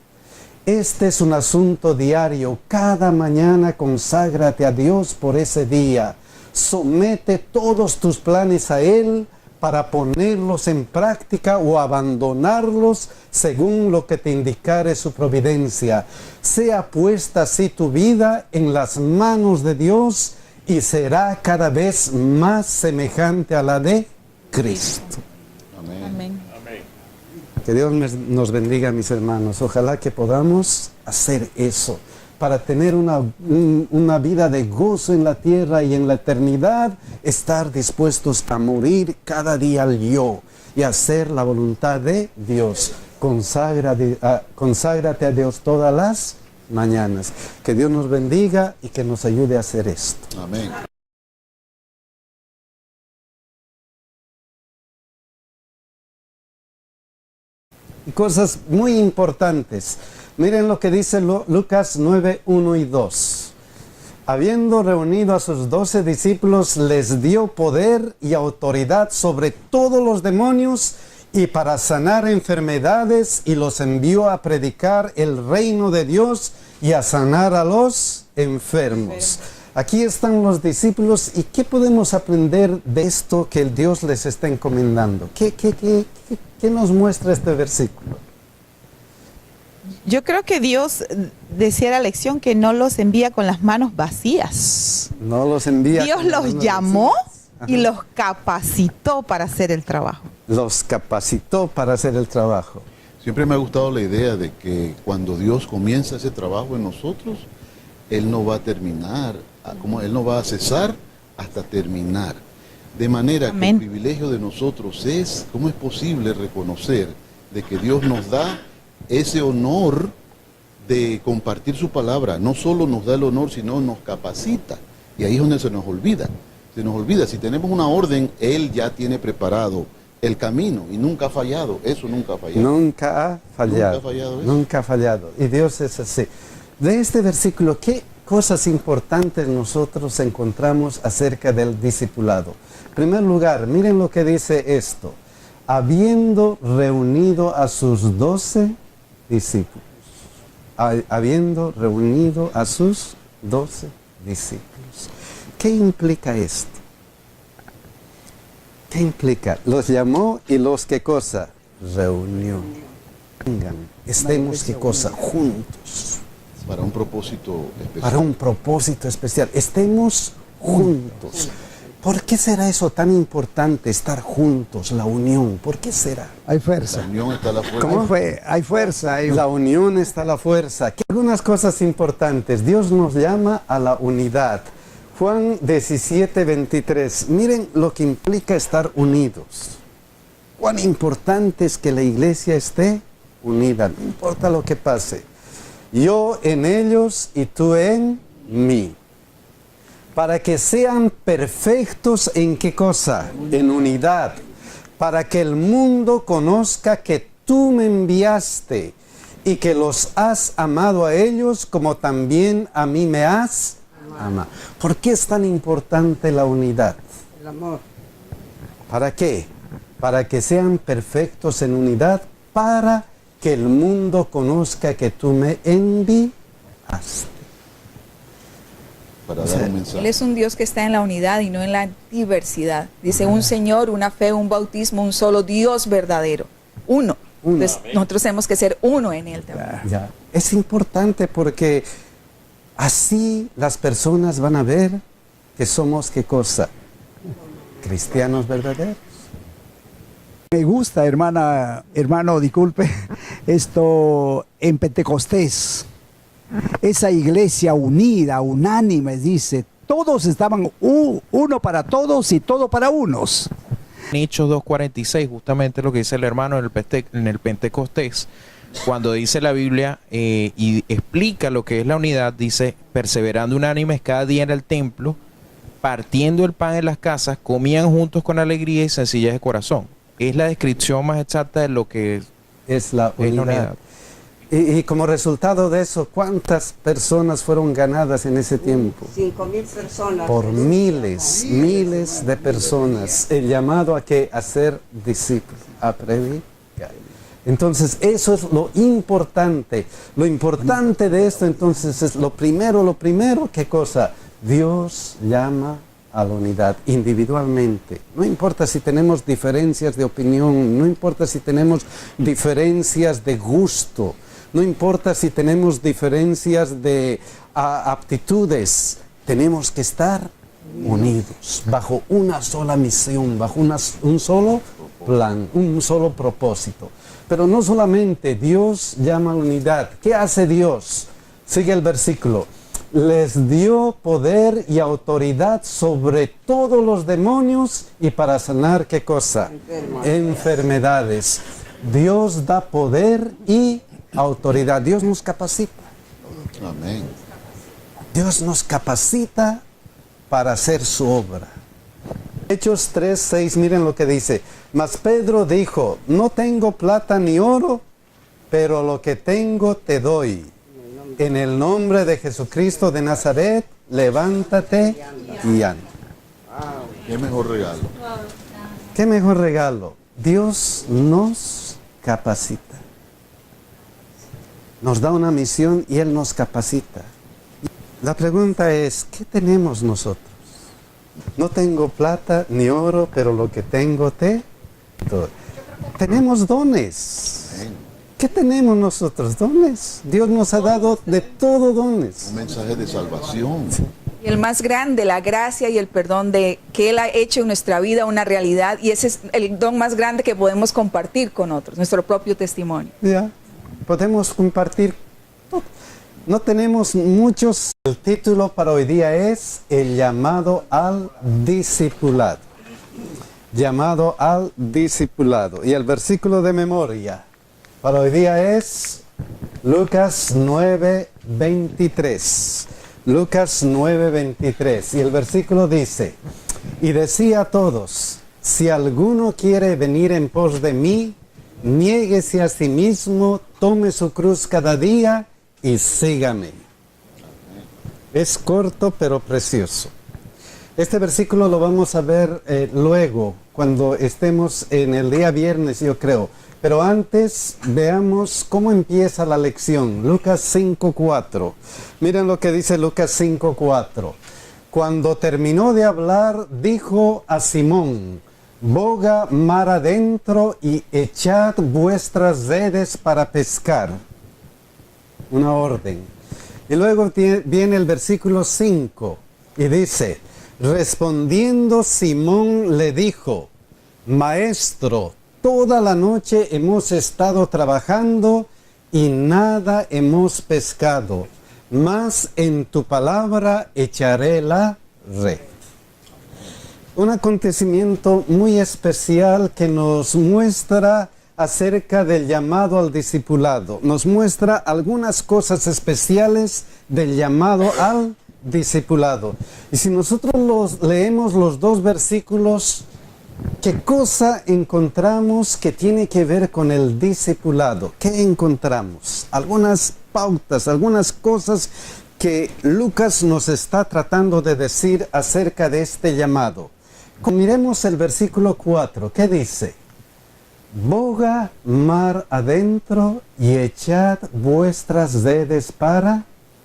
Este es un asunto diario. Cada mañana conságrate a Dios por ese día. Somete todos tus planes a Él para ponerlos en práctica o abandonarlos según lo que te indicare su providencia. Sea puesta así tu vida en las manos de Dios y será cada vez más semejante a la de Cristo. Amén. Amén. Que Dios nos bendiga, mis hermanos. Ojalá que podamos hacer eso para tener una vida de gozo en la tierra y en la eternidad, estar dispuestos a morir cada día al yo y hacer la voluntad de Dios. Conságrate a Dios todas las mañanas. Que Dios nos bendiga y que nos ayude a hacer esto. Amén. Y cosas muy importantes. Miren lo que dice Lucas 9, 1 y 2. Habiendo reunido a sus 12 discípulos, les dio poder y autoridad sobre todos los demonios y para sanar enfermedades, y los envió a predicar el reino de Dios y a sanar a los enfermos. Aquí están los discípulos, y ¿qué podemos aprender de esto que el Dios les está encomendando? ¿Qué nos muestra este versículo? Yo creo que Dios decía la lección que no los envía con las manos vacías. No los envía. Dios los llamó y los capacitó para hacer el trabajo. Los capacitó para hacer el trabajo. Siempre me ha gustado la idea de que cuando Dios comienza ese trabajo en nosotros, Él no va a terminar, Él no va a cesar hasta terminar. De manera Amén. que el privilegio de nosotros es, ¿cómo es posible reconocer de que Dios nos da ese honor de compartir su palabra? No solo nos da el honor, sino nos capacita. Y ahí es donde se nos olvida. Se nos olvida, si tenemos una orden, Él ya tiene preparado el camino y nunca ha fallado. Eso nunca ha fallado. Nunca ha fallado. Nunca ha fallado eso. Nunca ha fallado. Y Dios es así. De este versículo, ¿qué cosas importantes nosotros encontramos acerca del discipulado? En primer lugar, miren lo que dice esto. Habiendo reunido a sus 12 discípulos. Habiendo reunido a sus 12 discípulos. ¿Qué implica esto? ¿Qué implica? Los llamó y los, ¿qué cosa? Reunió. Vengan, estemos, ¿qué cosa? Juntos. Para un propósito especial. Para un propósito especial. Estemos juntos. ¿Por qué será eso tan importante, estar juntos, la unión? ¿Por qué será? Hay La fuerza. unión está la fuerza. ¿Cómo? Hay fuerza. La unión está la fuerza. ¿Qué algunas cosas importantes? Dios nos llama a la unidad. Juan 17, 23. Miren lo que implica estar unidos. Cuán importante es que la iglesia esté unida, no importa lo que pase. Yo en ellos y tú en mí. Para que sean perfectos, ¿en qué cosa? En unidad. Para que el mundo conozca que tú me enviaste y que los has amado a ellos como también a mí me has amado. ¿Por qué es tan importante la unidad? El amor. ¿Para qué? Para que sean perfectos en unidad, para que el mundo conozca que tú me enviaste. Para dar un mensaje. Él es un Dios que está en la unidad y no en la diversidad. Dice un Señor, una fe, un bautismo, un solo Dios verdadero. Uno. Entonces, nosotros tenemos que ser uno en Él también. Ya. Es importante porque así las personas van a ver que somos, ¿qué cosa? Cristianos verdaderos. Me gusta, hermano, disculpe, esto en Pentecostés. Esa iglesia unida, unánime, dice, todos estaban uno para todos y todo para unos. En Hechos 2:46, justamente lo que dice el hermano en el Pentecostés, cuando dice la Biblia y explica lo que es la unidad, dice, perseverando unánimes cada día en el templo, partiendo el pan en las casas, comían juntos con alegría y sencillez de corazón. es la descripción más exacta de lo que Es la es la unidad. unidad. Y como resultado de eso, ¿cuántas personas fueron ganadas en ese tiempo? 5.000 personas. Por miles, miles de personas. El llamado a que a ser discípulos, a predicar. Entonces, eso es lo importante. Lo importante de esto, entonces, es lo primero, ¿qué cosa? Dios llama a la unidad individualmente. No importa si tenemos diferencias de opinión, no importa si tenemos diferencias de gusto, no importa si tenemos diferencias de aptitudes, tenemos que estar unidos, bajo una sola misión, bajo un solo plan, un solo propósito. Pero no solamente Dios llama a la unidad. ¿Qué hace Dios? Sigue el versículo. Les dio poder y autoridad sobre todos los demonios y para sanar, ¿qué cosa? Enfermedades. Dios da poder y autoridad. Dios nos capacita. Amén. Dios nos capacita para hacer su obra. Hechos 3:6, miren lo que dice. Mas Pedro dijo, no tengo plata ni oro, pero lo que tengo te doy. En el nombre de Jesucristo de Nazaret, levántate y anda. Qué mejor regalo. ¿Qué mejor regalo? Dios nos capacita. Nos da una misión y Él nos capacita. La pregunta es, ¿qué tenemos nosotros? No tengo plata ni oro, pero lo que tengo te doy. Tenemos dones. ¿Qué tenemos nosotros? Dones. Dios nos ha dado de todo dones. Un mensaje de salvación. Y el más grande, la gracia y el perdón de que Él ha hecho en nuestra vida una realidad, y ese es el don más grande que podemos compartir con otros, nuestro propio testimonio. Ya, podemos compartir todo. No tenemos muchos. El título para hoy día es El llamado al discipulado. Llamado al discipulado. Y el versículo de memoria para hoy día es Lucas 9:23. Lucas 9:23. Y el versículo dice, y decía a todos, si alguno quiere venir en pos de mí, niéguese a sí mismo, tome su cruz cada día y sígame. Es corto pero precioso. Este versículo lo vamos a ver luego, cuando estemos en el día viernes, yo creo. Pero antes veamos cómo empieza la lección. Lucas 5:4. Miren lo que dice Lucas 5:4. Cuando terminó de hablar, dijo a Simón, boga mar adentro y echad vuestras redes para pescar. Una orden. Y luego viene el versículo 5 y dice, respondiendo Simón le dijo, Maestro, toda la noche hemos estado trabajando y nada hemos pescado, mas en tu palabra echaré la red. Un acontecimiento muy especial que nos muestra acerca del llamado al discipulado. Nos muestra algunas cosas especiales del llamado al discipulado. Y si nosotros leemos los dos versículos, ¿qué cosa encontramos que tiene que ver con el discipulado? ¿Qué encontramos? Algunas pautas, algunas cosas que Lucas nos está tratando de decir acerca de este llamado. Miremos el versículo 4. ¿Qué dice? Boga mar adentro y echad vuestras redes para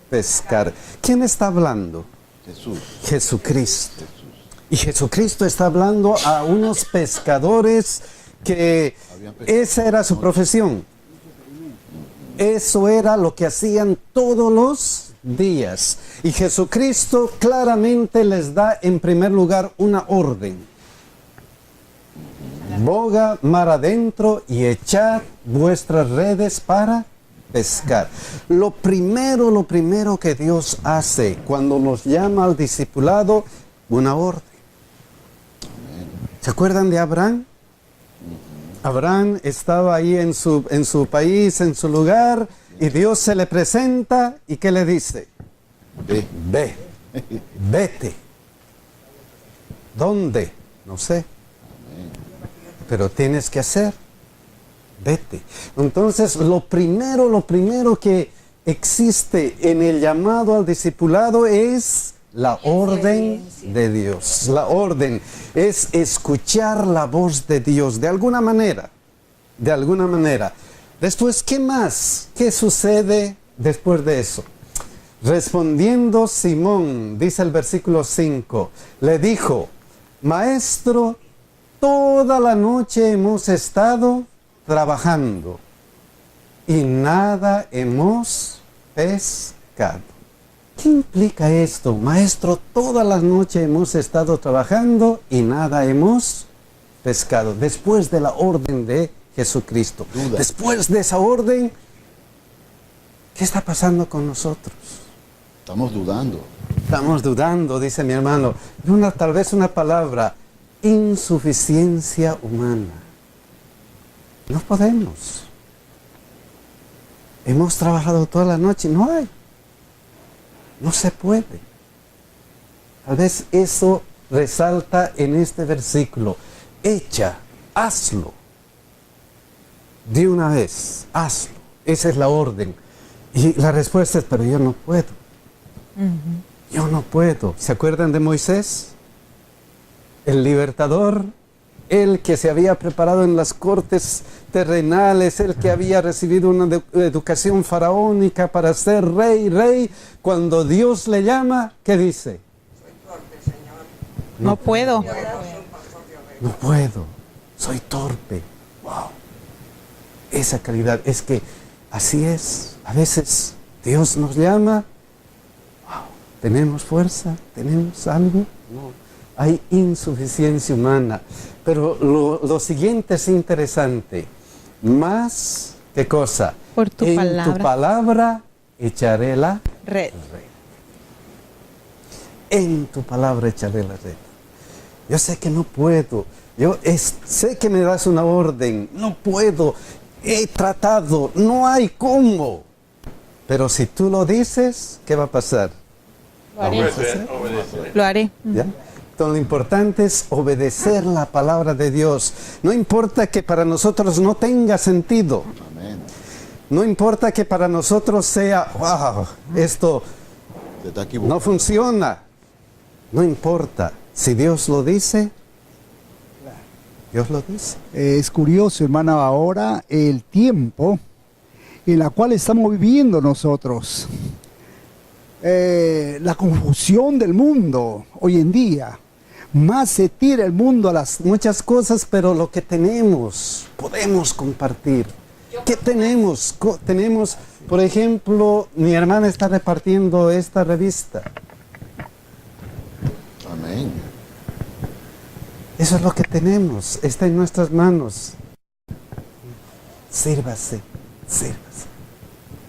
pescar. ¿Quién está hablando? Jesús. Jesucristo. Y Jesucristo está hablando a unos pescadores que esa era su profesión. Eso era lo que hacían todos los días. Y Jesucristo claramente les da en primer lugar una orden. Boga mar adentro y echad vuestras redes para pescar. Lo primero que Dios hace cuando nos llama al discipulado, una orden. ¿Se acuerdan de Abraham? Abraham estaba ahí en su país, en su lugar, y Dios se le presenta y ¿qué le dice? Vete. ¿Dónde? No sé. pero tienes que hacer. Vete. Entonces, lo primero que existe en el llamado al discipulado es la orden de Dios. La orden es escuchar la voz de Dios de alguna manera. De alguna manera. Después, ¿qué más? ¿Qué sucede después de eso? Respondiendo Simón, dice el versículo 5, le dijo: Maestro, toda la noche hemos estado trabajando y nada hemos pescado. ¿Qué implica esto? Maestro, toda la noche hemos estado trabajando y nada hemos pescado. Después de la orden de Jesucristo. Duda. Después de esa orden, ¿qué está pasando con nosotros? Estamos dudando. Estamos dudando, dice mi hermano. Tal vez una palabra: insuficiencia humana. No podemos. Hemos trabajado toda la noche, no hay. No se puede. Tal vez eso resalta en este versículo. Echa, hazlo. De una vez, hazlo. Esa es la orden. Y la respuesta es: pero yo no puedo. Yo no puedo. ¿Se acuerdan de Moisés? El libertador, el que se había preparado en las cortes terrenales, el que había recibido una educación faraónica para ser rey. Cuando Dios le llama, ¿qué dice? No puedo. No puedo. Soy torpe. Wow. Esa calidad. Es que así es. A veces Dios nos llama. Wow. ¿Tenemos fuerza? ¿Tenemos algo? No. Hay insuficiencia humana. Pero lo siguiente es interesante. Más, ¿qué cosa? Por tu palabra. En tu palabra echaré la Red. En tu palabra echaré la red. Yo sé que no puedo. Sé que me das una orden. No puedo. He tratado. No hay cómo. Pero si tú lo dices, ¿qué va a pasar? Lo haré. Lo haré. ¿Ya? Entonces, lo importante es obedecer la palabra de Dios. No importa que para nosotros no tenga sentido. Amén. No importa que para nosotros sea, wow, esto Se está equivocando. no funciona. No importa. Si Dios lo dice, Dios lo dice. Es curioso, hermana, ahora el tiempo en la cual estamos viviendo nosotros. La confusión del mundo hoy en día. Más se tira el mundo a las... Muchas cosas, pero lo que tenemos, podemos compartir. ¿Qué tenemos? Tenemos, por ejemplo, mi hermana está repartiendo esta revista. Amén. Eso es lo que tenemos, está en nuestras manos. Sírvase, sírvase.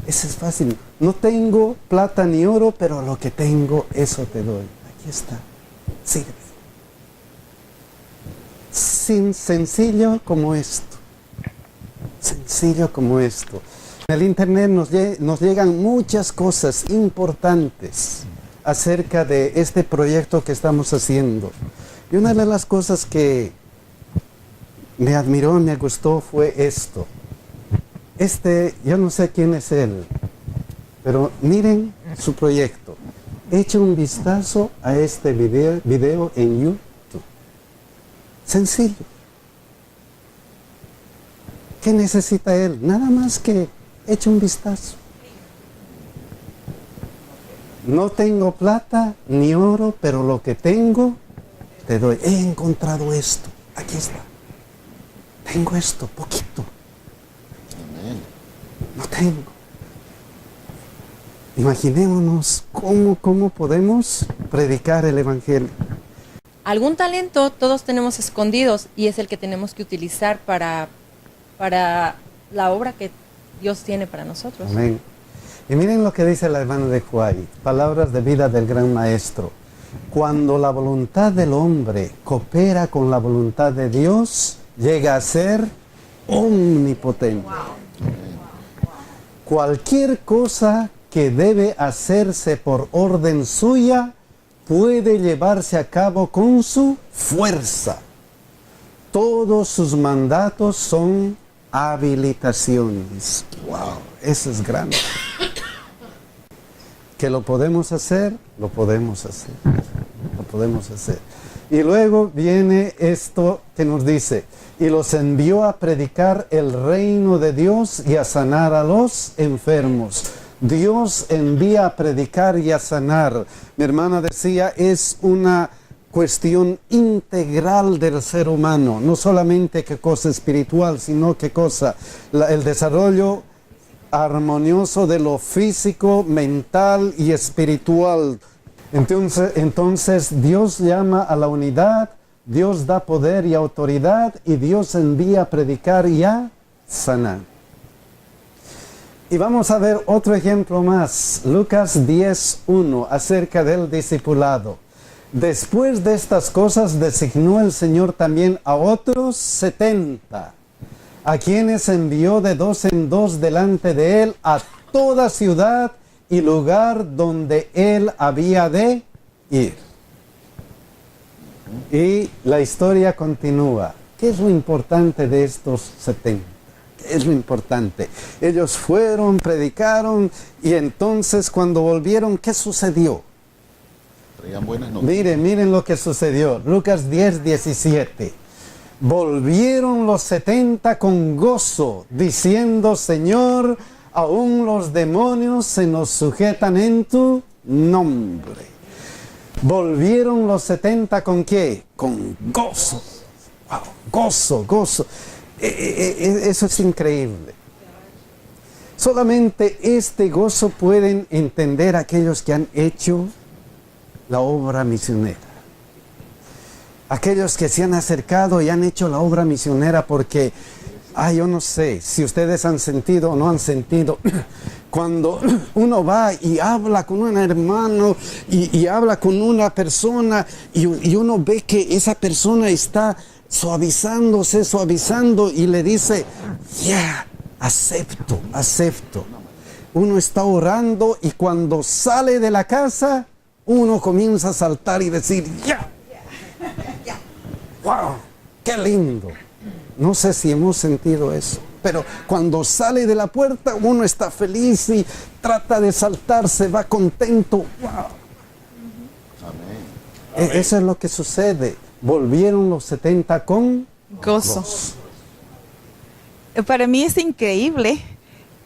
Eso es fácil. No tengo plata ni oro, pero lo que tengo, eso te doy. Aquí está, sírvase. Sencillo como esto. Sencillo como esto. En el internet nos llegan muchas cosas importantes acerca de este proyecto que estamos haciendo. Y una de las cosas que me admiró, me gustó, fue esto. Yo no sé quién es él, pero miren su proyecto. Echen un vistazo a este video en YouTube. Sencillo. ¿Qué necesita él? Nada más que eche un vistazo. No tengo plata ni oro, pero lo que tengo te doy. He encontrado esto. Aquí está. Tengo esto, poquito. Amén. No tengo. Imaginémonos cómo podemos predicar el Evangelio. Algún talento todos tenemos escondidos y es el que tenemos que utilizar para la obra que Dios tiene para nosotros. Amén. Y miren lo que dice el hermano de Huay, palabras de vida del gran maestro. Cuando la voluntad del hombre coopera con la voluntad de Dios, llega a ser omnipotente. Cualquier cosa que debe hacerse por orden suya puede llevarse a cabo con su fuerza. todos sus mandatos son habilitaciones. Wow, eso es grande. Que lo podemos hacer, lo podemos hacer. Lo podemos hacer. Y luego viene esto que nos dice, y los envió a predicar el reino de Dios y a sanar a los enfermos. Dios envía a predicar y a sanar. Mi hermana decía, es una cuestión integral del ser humano, no solamente qué cosa espiritual, sino qué cosa, el desarrollo armonioso de lo físico, mental y espiritual. Entonces Dios llama a la unidad, Dios da poder y autoridad y Dios envía a predicar y a sanar. Y vamos a ver otro ejemplo más, Lucas 10:1, acerca del discipulado. Después de estas cosas designó el Señor también a otros 70, a quienes envió de 2 en 2 delante de él a toda ciudad y lugar donde él había de ir. Y la historia continúa. ¿Qué es lo importante de estos 70? ¿Qué es lo importante? Ellos fueron, predicaron y entonces cuando volvieron, ¿qué sucedió? Traían buenas noticias. Miren lo que sucedió. Lucas 10:17. Volvieron los 70 con gozo, diciendo, Señor, aún los demonios se nos sujetan en tu nombre. Volvieron los 70 ¿con qué? Con gozo. Wow, gozo, gozo. Eso es increíble. Solamente este gozo pueden entender aquellos que han hecho la obra misionera. Aquellos que se han acercado y han hecho la obra misionera porque, yo no sé si ustedes han sentido o no han sentido, cuando uno va y habla con un hermano y habla con una persona y uno ve que esa persona está suavizando y le dice, acepto. Uno está orando y cuando sale de la casa, uno comienza a saltar y decir, ¡wow! ¡Qué lindo! No sé si hemos sentido eso, pero cuando sale de la puerta uno está feliz y trata de saltar, se va contento. ¡Wow! Amén. Eso es lo que sucede. Volvieron los 70 con gozo. Para mí es increíble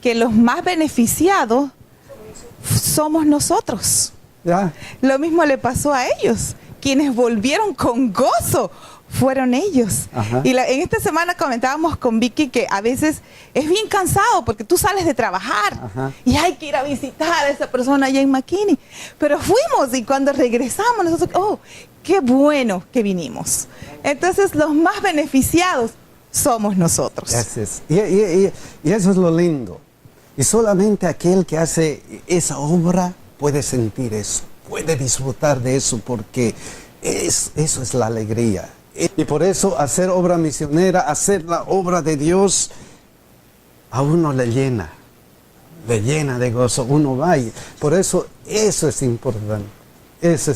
que los más beneficiados somos nosotros. ¿Ya? Lo mismo le pasó a ellos. Quienes volvieron con gozo fueron ellos. Ajá. Y en esta semana comentábamos con Vicky que a veces es bien cansado porque tú sales de trabajar. Ajá. Y hay que ir a visitar a esa persona allá en McKinney. Pero fuimos y cuando regresamos nosotros, qué bueno que vinimos. Entonces los más beneficiados somos nosotros. Gracias. Y eso es lo lindo. Y solamente aquel que hace esa obra puede sentir eso, puede disfrutar de eso, porque eso es la alegría. Y por eso hacer obra misionera, hacer la obra de Dios, a uno le llena de gozo, uno va y por eso eso es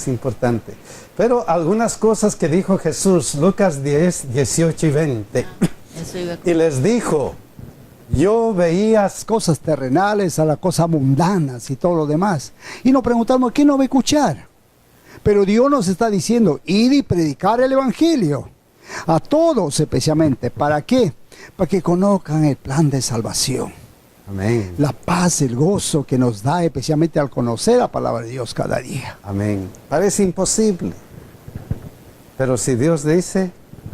importante. Pero algunas cosas que dijo Jesús, Lucas 10, 18 y 20, y les dijo, yo veía cosas terrenales a las cosas mundanas y todo lo demás. Y nos preguntamos, ¿quién nos va a escuchar? Pero Dios nos está diciendo, ir y predicar el Evangelio a todos especialmente. ¿Para qué? Para que conozcan el plan de salvación. Amén. La paz, el gozo que nos da especialmente al conocer la palabra de Dios cada día. Amén. Parece imposible. Pero si Dios dice,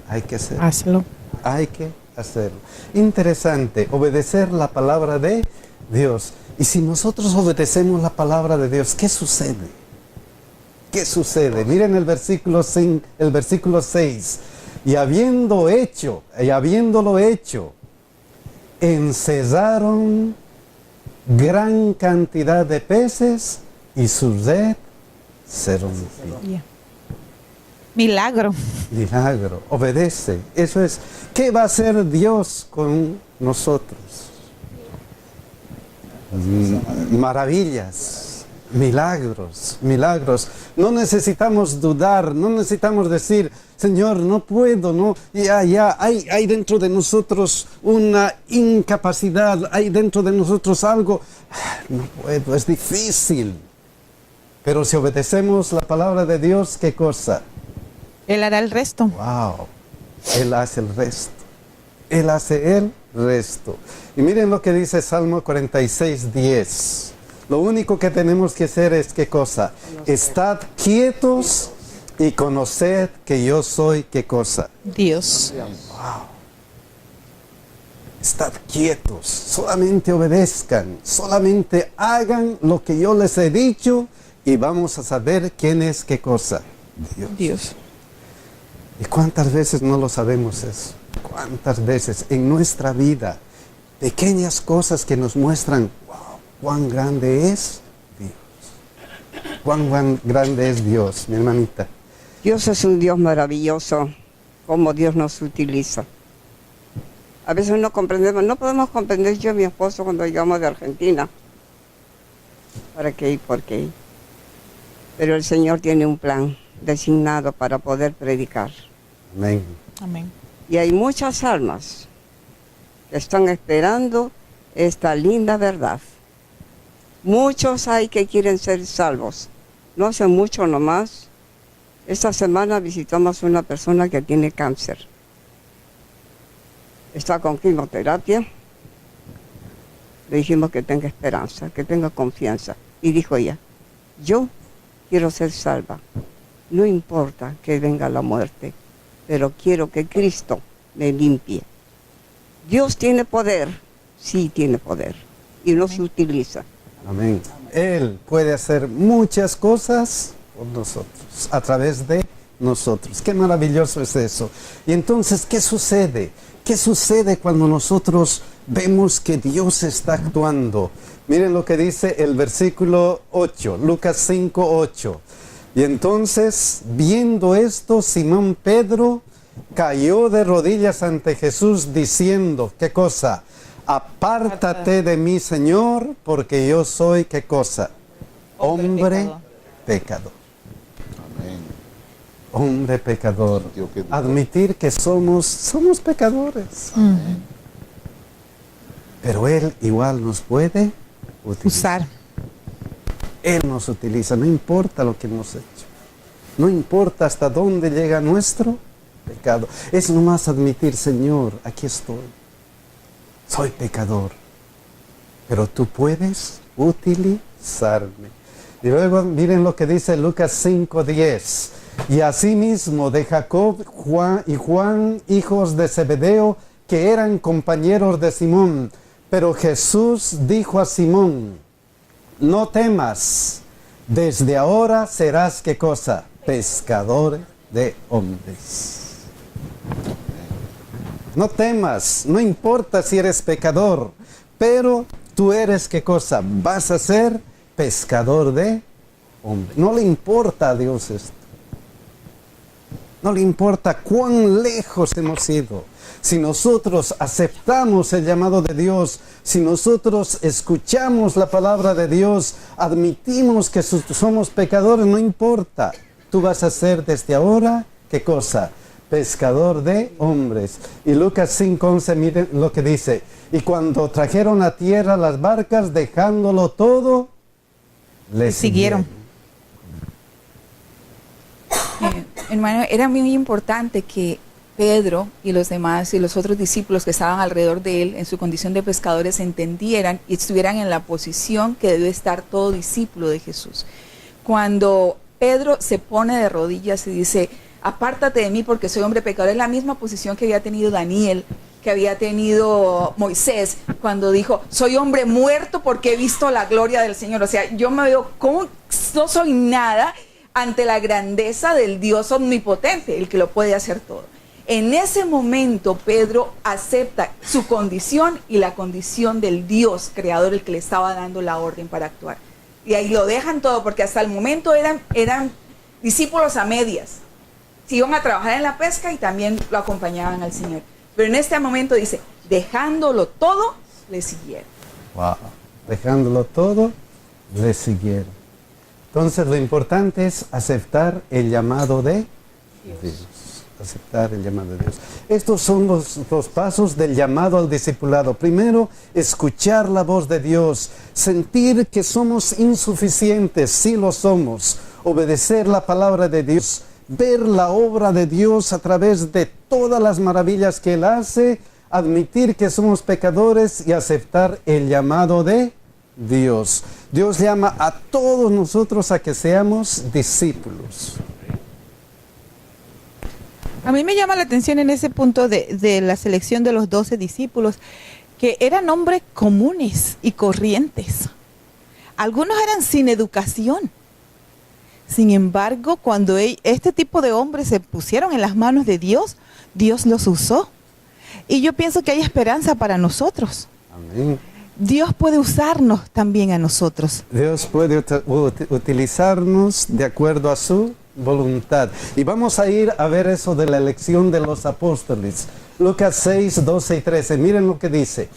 hay que hacerlo. Hazlo. Hay que hacerlo. Interesante, obedecer la palabra de Dios. Y si nosotros obedecemos la palabra de Dios, ¿qué sucede? ¿Qué sucede? Miren el versículo 6. Y habiéndolo hecho, encesaron gran cantidad de peces y su red se rompió. Milagro. Obedece. Eso es. ¿Qué va a hacer Dios con nosotros? Maravillas. Milagros, milagros. No necesitamos dudar, no necesitamos decir, Señor, no puedo, no. Ya, hay dentro de nosotros una incapacidad, hay dentro de nosotros algo. No puedo, es difícil. Pero si obedecemos la palabra de Dios, ¿qué cosa? Él hará el resto. Wow, Él hace el resto. Él hace el resto. Y miren lo que dice Salmo 46:10. Lo único que tenemos que hacer es ¿qué cosa? Estad quietos y conoced que yo soy ¿qué cosa? Dios. Wow. Estad quietos, solamente obedezcan, solamente hagan lo que yo les he dicho y vamos a saber quién es qué cosa. Dios. ¿Y cuántas veces no lo sabemos eso? ¿Cuántas veces en nuestra vida pequeñas cosas que nos muestran cuán grande es Dios? Cuán grande es Dios, mi hermanita. Dios es un Dios maravilloso, como Dios nos utiliza. A veces no comprendemos, no podemos comprender yo y mi esposo cuando llegamos de Argentina. ¿Para qué y por qué? Pero el Señor tiene un plan designado para poder predicar. Amén. Amén. Y hay muchas almas que están esperando esta linda verdad. Muchos hay que quieren ser salvos. No hace mucho nomás. Esta semana visitamos a una persona que tiene cáncer. Está con quimioterapia. Le dijimos que tenga esperanza, que tenga confianza. Y dijo ella, yo quiero ser salva. No importa que venga la muerte, pero quiero que Cristo me limpie. Dios tiene poder, sí tiene poder, y no se utiliza. Amén. Él puede hacer muchas cosas por nosotros, a través de nosotros. Qué maravilloso es eso. Y entonces, ¿qué sucede? ¿Qué sucede cuando nosotros vemos que Dios está actuando? Miren lo que dice el versículo 8, Lucas 5:8. Y entonces, viendo esto, Simón Pedro cayó de rodillas ante Jesús diciendo, ¿qué cosa? Apártate de mí, Señor, porque yo soy, ¿qué cosa? Hombre pecador. Amén. Hombre pecador. Sintió que- Admitir que somos pecadores. Pero Él igual nos puede utilizar. Usar. Él nos utiliza, no importa lo que hemos hecho. No importa hasta dónde llega nuestro pecado. Es nomás admitir, Señor, aquí estoy. Soy pecador. Pero tú puedes utilizarme. Y luego miren lo que dice Lucas 5:10. Y asimismo de Jacob y Juan, hijos de Zebedeo, que eran compañeros de Simón. Pero Jesús dijo a Simón, no temas, desde ahora serás, ¿qué cosa? Pescador de hombres. No temas, no importa si eres pecador, pero tú eres, ¿qué cosa? Vas a ser pescador de hombres. No le importa a Dios esto. No le importa cuán lejos hemos ido. Si nosotros aceptamos el llamado de Dios, si nosotros escuchamos la palabra de Dios, admitimos que somos pecadores, no importa. Tú vas a ser desde ahora, ¿qué cosa? Pescador de hombres. Y Lucas 5:11, miren lo que dice. Y cuando trajeron a tierra las barcas, dejándolo todo, le siguieron. Hermano, era muy importante que Pedro y los demás y los otros discípulos que estaban alrededor de él en su condición de pescadores entendieran y estuvieran en la posición que debe estar todo discípulo de Jesús. Cuando Pedro se pone de rodillas y dice, apártate de mí porque soy hombre pecador, es la misma posición que había tenido Daniel, que había tenido Moisés, cuando dijo, soy hombre muerto porque he visto la gloria del Señor. O sea, yo me veo como no soy nada ante la grandeza del Dios omnipotente, el que lo puede hacer todo. En ese momento Pedro acepta su condición y la condición del Dios creador, el que le estaba dando la orden para actuar. Y ahí lo dejan todo, porque hasta el momento eran discípulos a medias. Se iban a trabajar en la pesca y también lo acompañaban al Señor. Pero en este momento dice, dejándolo todo, le siguieron. Wow. Dejándolo todo, le siguieron. Entonces lo importante es aceptar el llamado de Dios. Aceptar el llamado de Dios. Estos son los pasos del llamado al discipulado. Primero, escuchar la voz de Dios, sentir que somos insuficientes, sí lo somos, obedecer la palabra de Dios, ver la obra de Dios a través de todas las maravillas que Él hace, admitir que somos pecadores y aceptar el llamado de Dios. Dios llama a todos nosotros a que seamos discípulos. A mí me llama la atención en ese punto de la selección de los 12 discípulos, que eran hombres comunes y corrientes. Algunos eran sin educación. Sin embargo, cuando este tipo de hombres se pusieron en las manos de Dios, Dios los usó. Y yo pienso que hay esperanza para nosotros. Amén. Dios puede usarnos también a nosotros. Dios puede utilizarnos de acuerdo a su voluntad. Y vamos a ir a ver eso de la elección de los apóstoles. Lucas 6, 12 y 13. Miren lo que dice.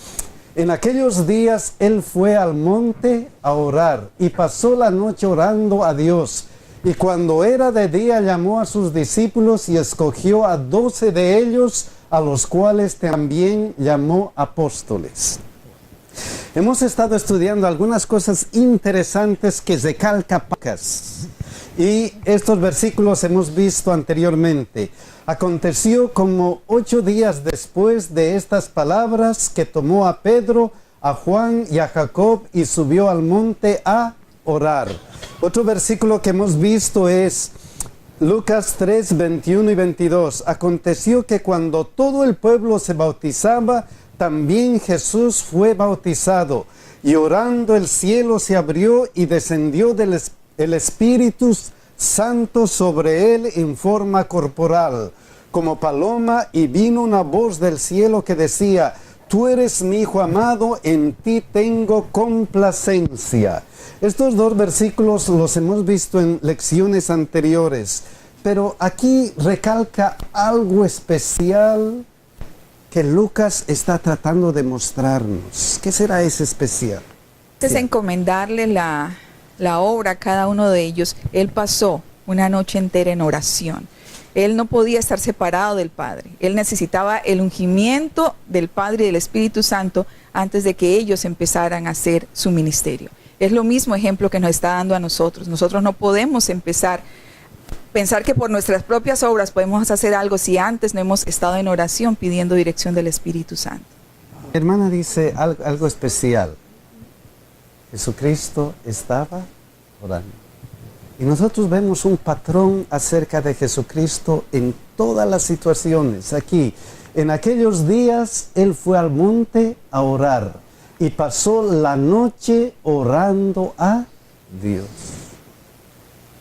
En aquellos días él fue al monte a orar y pasó la noche orando a Dios. Y cuando era de día llamó a sus discípulos y escogió a 12 de ellos, a los cuales también llamó apóstoles. Hemos estado estudiando algunas cosas interesantes que recalca Pacas. Y estos versículos hemos visto anteriormente. Aconteció como 8 días después de estas palabras que tomó a Pedro, a Juan y a Jacob y subió al monte a orar. Otro versículo que hemos visto es Lucas 3, 21 y 22. Aconteció que cuando todo el pueblo se bautizaba, también Jesús fue bautizado. Y orando el cielo se abrió y descendió el Espíritu Santo sobre él en forma corporal, como paloma, y vino una voz del cielo que decía: Tú eres mi Hijo amado, en ti tengo complacencia. Estos dos versículos los hemos visto en lecciones anteriores, pero aquí recalca algo especial que Lucas está tratando de mostrarnos. ¿Qué será ese especial? Es encomendarle la obra a cada uno de ellos. Él pasó una noche entera en oración. Él no podía estar separado del Padre. Él necesitaba el ungimiento del Padre y del Espíritu Santo antes de que ellos empezaran a hacer su ministerio. Es lo mismo ejemplo que nos está dando a nosotros. Nosotros no podemos pensar que por nuestras propias obras podemos hacer algo si antes no hemos estado en oración pidiendo dirección del Espíritu Santo. Mi hermana dice algo especial. Jesucristo estaba orando. Y nosotros vemos un patrón acerca de Jesucristo en todas las situaciones. Aquí, en aquellos días, él fue al monte a orar y pasó la noche orando a Dios.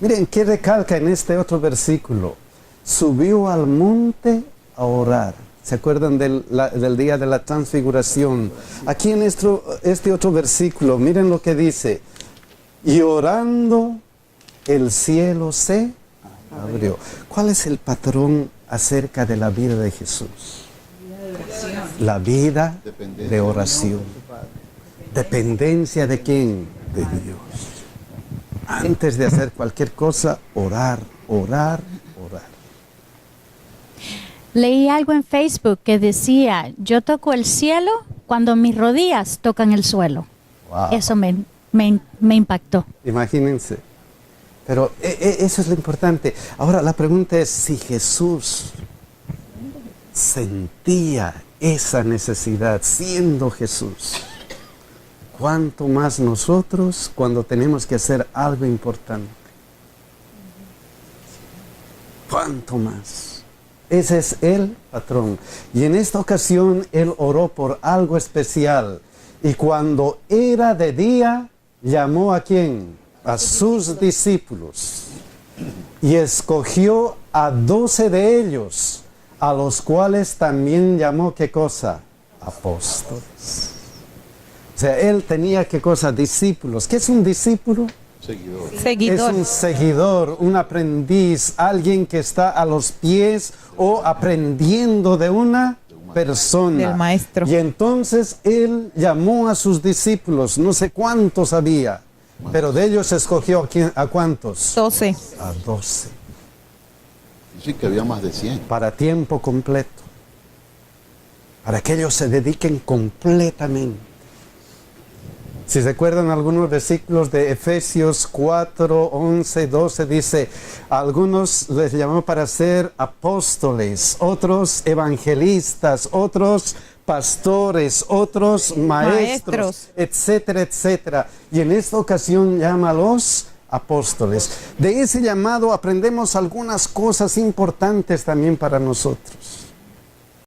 Miren qué recalca en este otro versículo. Subió al monte a orar. ¿Se acuerdan del día de la transfiguración? Aquí en este otro versículo, miren lo que dice. Y orando, el cielo se abrió. ¿Cuál es el patrón acerca de la vida de Jesús? La vida de oración. ¿Dependencia de quién? De Dios. Antes de hacer cualquier cosa, orar, orar, orar. Leí algo en Facebook que decía: yo toco el cielo cuando mis rodillas tocan el suelo. Wow. Eso me impactó. Imagínense. Pero eso es lo importante. Ahora la pregunta es si Jesús sentía esa necesidad siendo Jesús. ¿Cuánto más nosotros cuando tenemos que hacer algo importante? ¿Cuánto más? Ese es el patrón. Y en esta ocasión él oró por algo especial. Y cuando era de día, llamó ¿a quién? A sus discípulos. Y escogió a 12 de ellos, a los cuales también llamó, ¿qué cosa? Apóstoles. O sea, él tenía, ¿qué cosa? Discípulos. ¿Qué es un discípulo? Seguidor. Es un seguidor, un aprendiz, alguien que está a los pies o aprendiendo de una persona. Del maestro. Y entonces él llamó a sus discípulos, no sé cuántos había, Pero de ellos escogió ¿a cuántos? 12. A 12. Dice que había más de 100. Para tiempo completo. Para que ellos se dediquen completamente. Si recuerdan algunos versículos de Efesios 4, 11, 12, dice, a algunos les llamó para ser apóstoles, otros evangelistas, otros pastores, otros maestros, etcétera, etcétera. Y en esta ocasión llama a los apóstoles. De ese llamado aprendemos algunas cosas importantes también para nosotros.